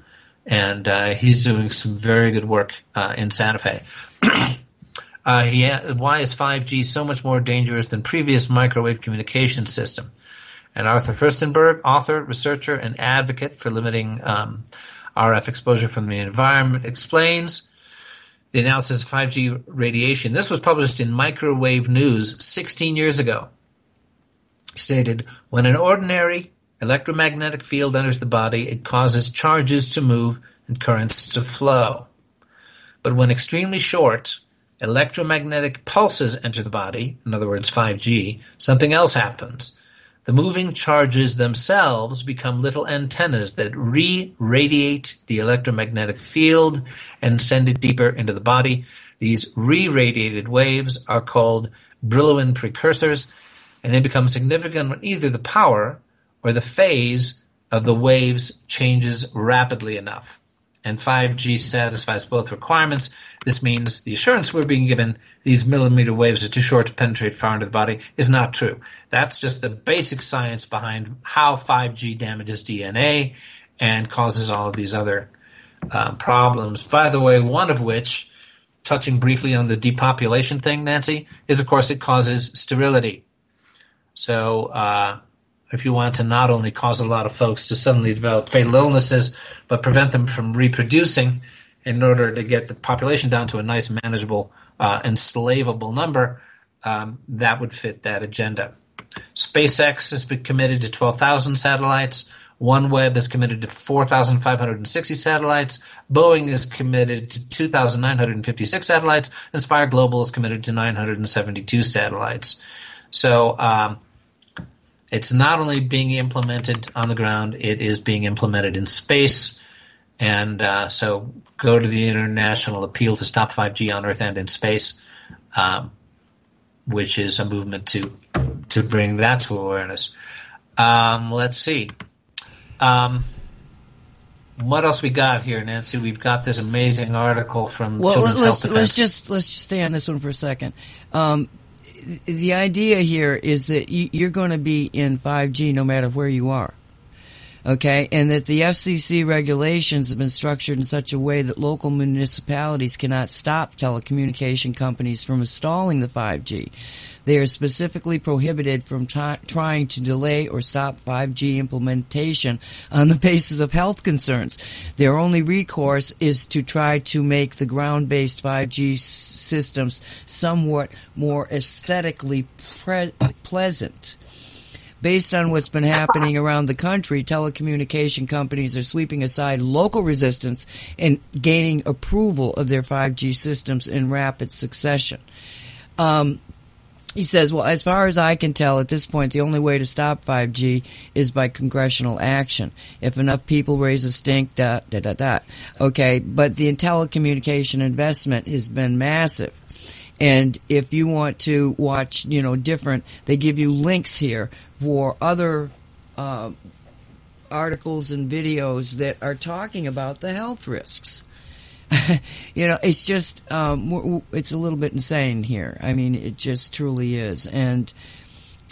and he's doing some very good work in Santa Fe. Why is 5G so much more dangerous than previous microwave communication system? And Arthur Furstenberg, author, researcher, and advocate for limiting RF exposure from the environment, explains the analysis of 5G radiation. This was published in Microwave News 16 years ago. Stated, when an ordinary electromagnetic field enters the body, it causes charges to move and currents to flow. But when extremely short electromagnetic pulses enter the body, in other words 5G, something else happens. The moving charges themselves become little antennas that re-radiate the electromagnetic field and send it deeper into the body. These re-radiated waves are called Brillouin precursors, and they become significant when either the power or the phase of the waves changes rapidly enough. And 5G satisfies both requirements. This means the assurance we're being given, these millimeter waves are too short to penetrate far into the body, is not true. That's just the basic science behind how 5G damages DNA and causes all of these other problems. By the way, one of which, touching briefly on the depopulation thing, Nancy, is, of course, it causes sterility. So if you want to not only cause a lot of folks to suddenly develop fatal illnesses, but prevent them from reproducing in order to get the population down to a nice, manageable, enslavable number, that would fit that agenda. SpaceX has been committed to 12,000 satellites. OneWeb is committed to 4,560 satellites. Boeing is committed to 2,956 satellites. And Spire Global is committed to 972 satellites. So it's not only being implemented on the ground, it is being implemented in space. And so go to the International Appeal to Stop 5G on Earth and in Space, which is a movement to bring that to awareness. Let's see. What else we got here, Nancy? We've got this amazing article from Children's Health Defense. Let's just stay on this one for a second. The idea here is that you're going to be in 5G no matter where you are, okay? And that the FCC regulations have been structured in such a way that local municipalities cannot stop telecommunication companies from installing the 5G. They are specifically prohibited from trying to delay or stop 5G implementation on the basis of health concerns. Their only recourse is to try to make the ground-based 5G systems somewhat more aesthetically pleasant. Based on what's been happening around the country, telecommunication companies are sweeping aside local resistance and gaining approval of their 5G systems in rapid succession. He says, well, as far as I can tell, at this point, the only way to stop 5G is by congressional action. If enough people raise a stink, Okay, but the telecommunication investment has been massive. And if you want to watch, different, they give you links here for other articles and videos that are talking about the health risks. It's just, it's a little bit insane here. I mean, it just truly is. And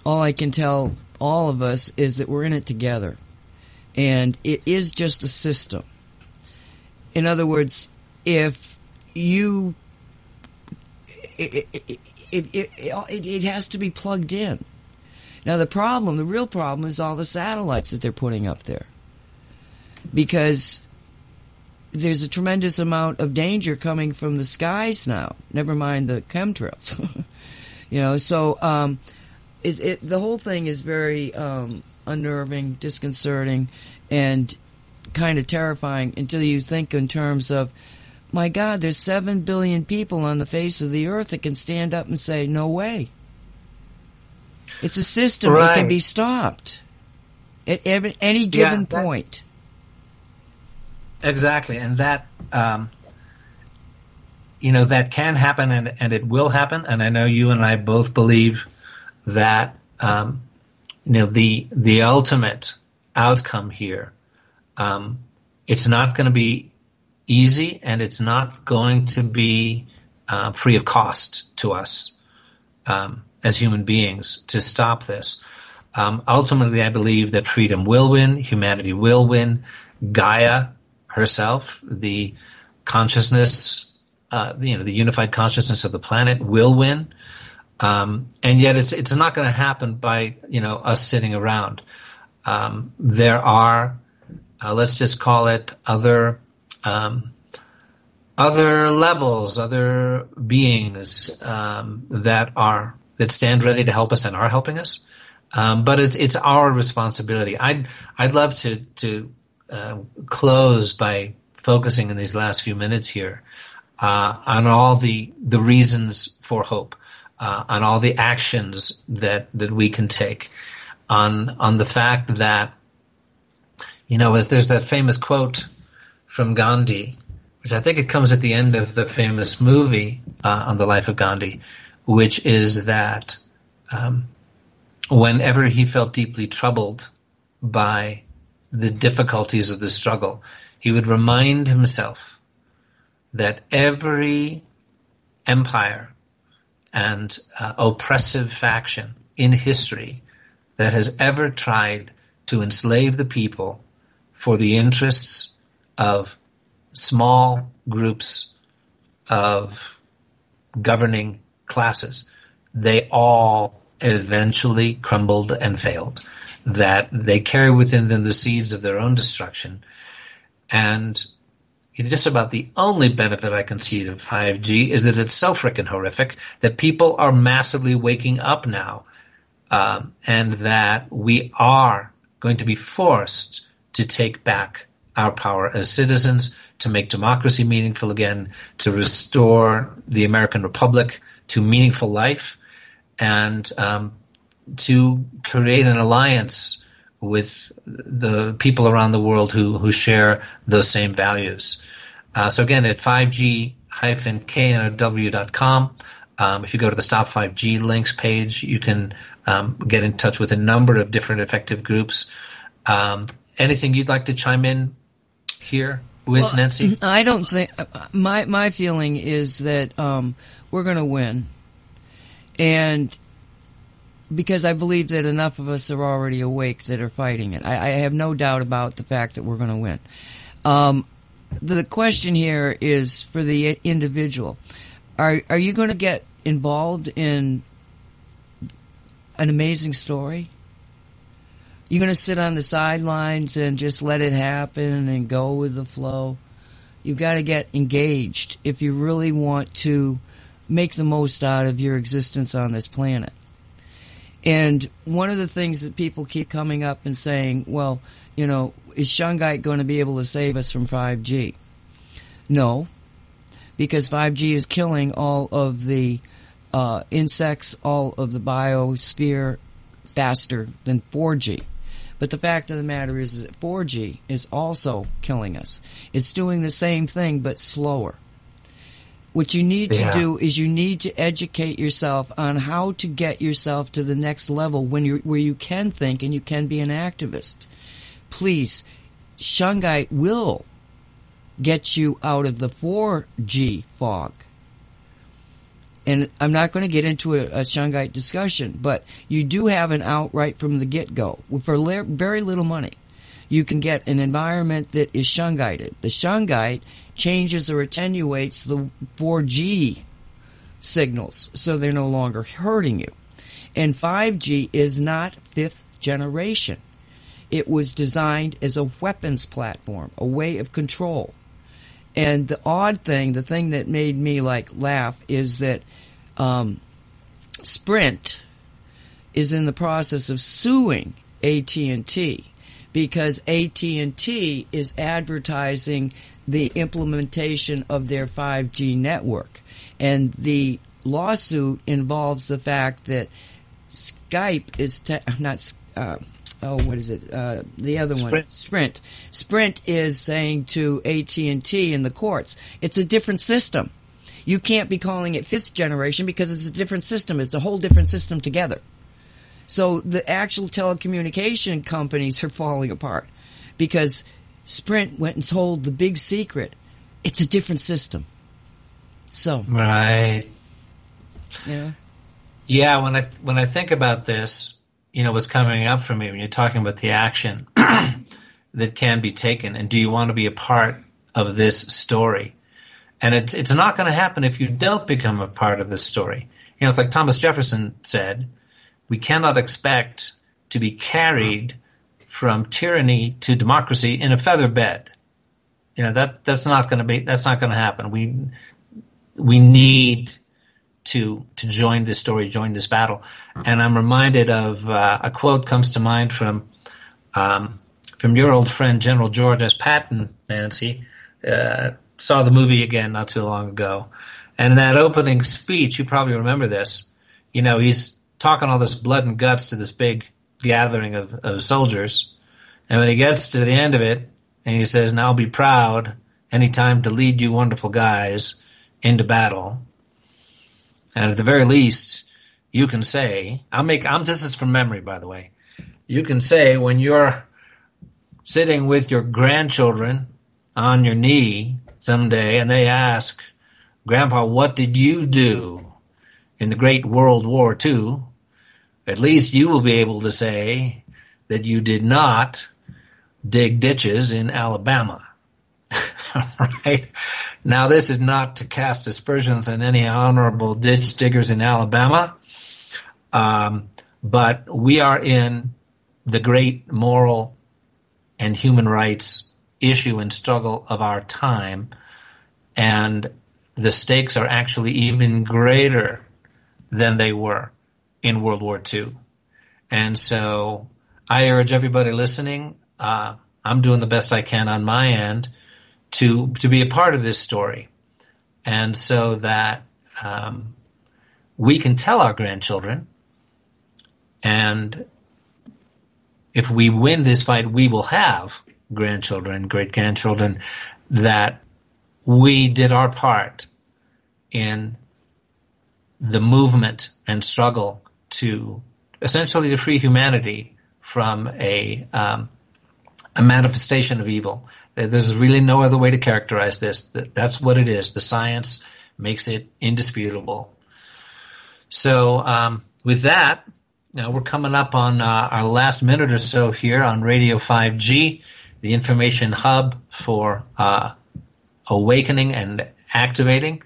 all I can tell all of us is that we're in it together. And it is just a system. In other words, if you, it has to be plugged in. Now the real problem is all the satellites that they're putting up there. because there's a tremendous amount of danger coming from the skies now, never mind the chemtrails. So the whole thing is very unnerving, disconcerting, and kind of terrifying until you think in terms of, my God, there's 7 billion people on the face of the earth that can stand up and say, no way. It's a system. Right. It can be stopped at any given point. Exactly. And that, that can happen and it will happen. And I know you and I both believe that, the ultimate outcome here, it's not going to be easy, and it's not going to be free of cost to us as human beings to stop this. Ultimately, I believe that freedom will win, humanity will win, Gaia herself, the consciousness, the unified consciousness of the planet will win, and yet it's not going to happen by us sitting around. There are, let's just call it other levels, other beings that stand ready to help us and are helping us. But it's our responsibility. I'd love to close by focusing in these last few minutes here on all the reasons for hope, on all the actions that we can take, on the fact that as there's that famous quote from Gandhi, which I think it comes at the end of the famous movie on the life of Gandhi, which is that whenever he felt deeply troubled by the difficulties of the struggle, he would remind himself that every empire and oppressive faction in history that has ever tried to enslave the people for the interests of small groups of governing classes, they all eventually crumbled and failed, that they carry within them the seeds of their own destruction. And just about the only benefit I can see of 5G is that it's so freaking horrific that people are massively waking up now, and that we are going to be forced to take back our power as citizens, to make democracy meaningful again, to restore the American Republic to meaningful life, and to create an alliance with the people around the world who share those same values. So again, at 5G-knw.com, if you go to the Stop 5G links page, you can get in touch with a number of different effective groups. Anything you'd like to chime in here with, Nancy? I don't think my feeling is that we're going to win, and because I believe that enough of us are already awake that are fighting it. I have no doubt about the fact that we're going to win. The question here is for the individual. Are you going to get involved in an amazing story? You're going to sit on the sidelines and just let it happen and go with the flow? You've got to get engaged if you really want to make the most out of your existence on this planet. And one of the things that people keep coming up and saying, well, is Shungite going to be able to save us from 5G? No, because 5G is killing all of the insects, all of the biosphere faster than 4G. But the fact of the matter is that 4G is also killing us. It's doing the same thing, but slower. What you need to do is you need to educate yourself on how to get yourself to the next level where you can think and you can be an activist. Please, Shungite will get you out of the 4G fog. And I'm not going to get into a Shungite discussion, but you do have an out right from the get-go. For very little money, you can get an environment that is Shungited. The Shungite changes or attenuates the 4G signals, so they're no longer hurting you. And 5G is not fifth generation. it was designed as a weapons platform, a way of control. And the odd thing, the thing that made me laugh, is that Sprint is in the process of suing AT&T because AT&T is advertising the implementation of their 5G network. And the lawsuit involves the fact that Skype is the other one, Sprint. Sprint is saying to AT&T in the courts, it's a different system. You can't be calling it fifth generation because it's a different system. It's a whole different system together. So the actual telecommunication companies are falling apart because Sprint went and told the big secret. It's a different system. So right. Yeah. Yeah, when I think about this, what's coming up for me when you're talking about the action that can be taken, and do you want to be a part of this story? And it's not going to happen if you don't become a part of this story. It's like Thomas Jefferson said, we cannot expect to be carried from tyranny to democracy in a feather bed. That's not going to happen. We need to join this story, join this battle. And I'm reminded of a quote comes to mind from your old friend General George S. Patton, Nancy. Saw the movie again not too long ago. And in that opening speech, you probably remember this, he's talking all this blood and guts to this big gathering of soldiers. And when he gets to the end of it, and he says, now be proud anytime to lead you wonderful guys into battle. And at the very least, you can say, this is from memory, by the way. You can say when you're sitting with your grandchildren on your knee someday and they ask, Grandpa, what did you do in the Great World War II? At least you will be able to say that you did not dig ditches in Alabama. Right? Now, this is not to cast aspersions on any honorable ditch diggers in Alabama, but we are in the great moral and human rights issue and struggle of our time, and the stakes are actually even greater than they were in World War II. And so I urge everybody listening, I'm doing the best I can on my end to be a part of this story, and so that we can tell our grandchildren, and if we win this fight, we will have grandchildren, great-grandchildren, that we did our part in the movement and struggle to essentially to free humanity from a manifestation of evil. There's really no other way to characterize this. That's what it is. The science makes it indisputable. So with that, now we're coming up on our last minute or so here on Radio 5G, the information hub for awakening and activating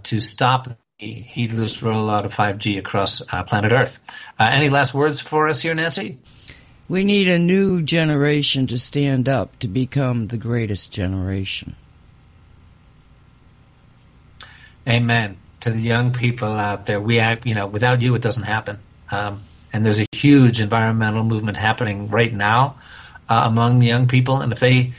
to stop the heedless rollout of 5G across planet Earth. Any last words for us here, Nancy? We need a new generation to stand up to become the greatest generation. Amen. To the young people out there, without you, it doesn't happen. And there's a huge environmental movement happening right now among the young people. And if they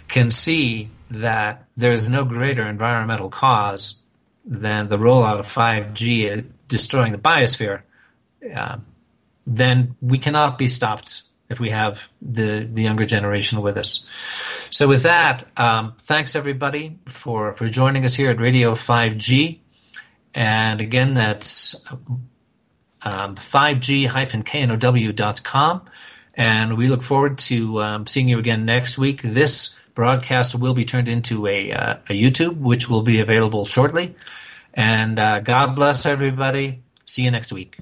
can see that there's no greater environmental cause than the rollout of 5G destroying the biosphere, then we cannot be stopped if we have the younger generation with us. So with that, thanks everybody for joining us here at Radio 5G. And again, that's 5G-know.com. And we look forward to seeing you again next week. This broadcast will be turned into a YouTube, which will be available shortly. And God bless everybody. See you next week.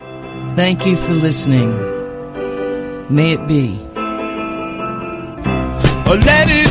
Thank you for listening. May it be. Let it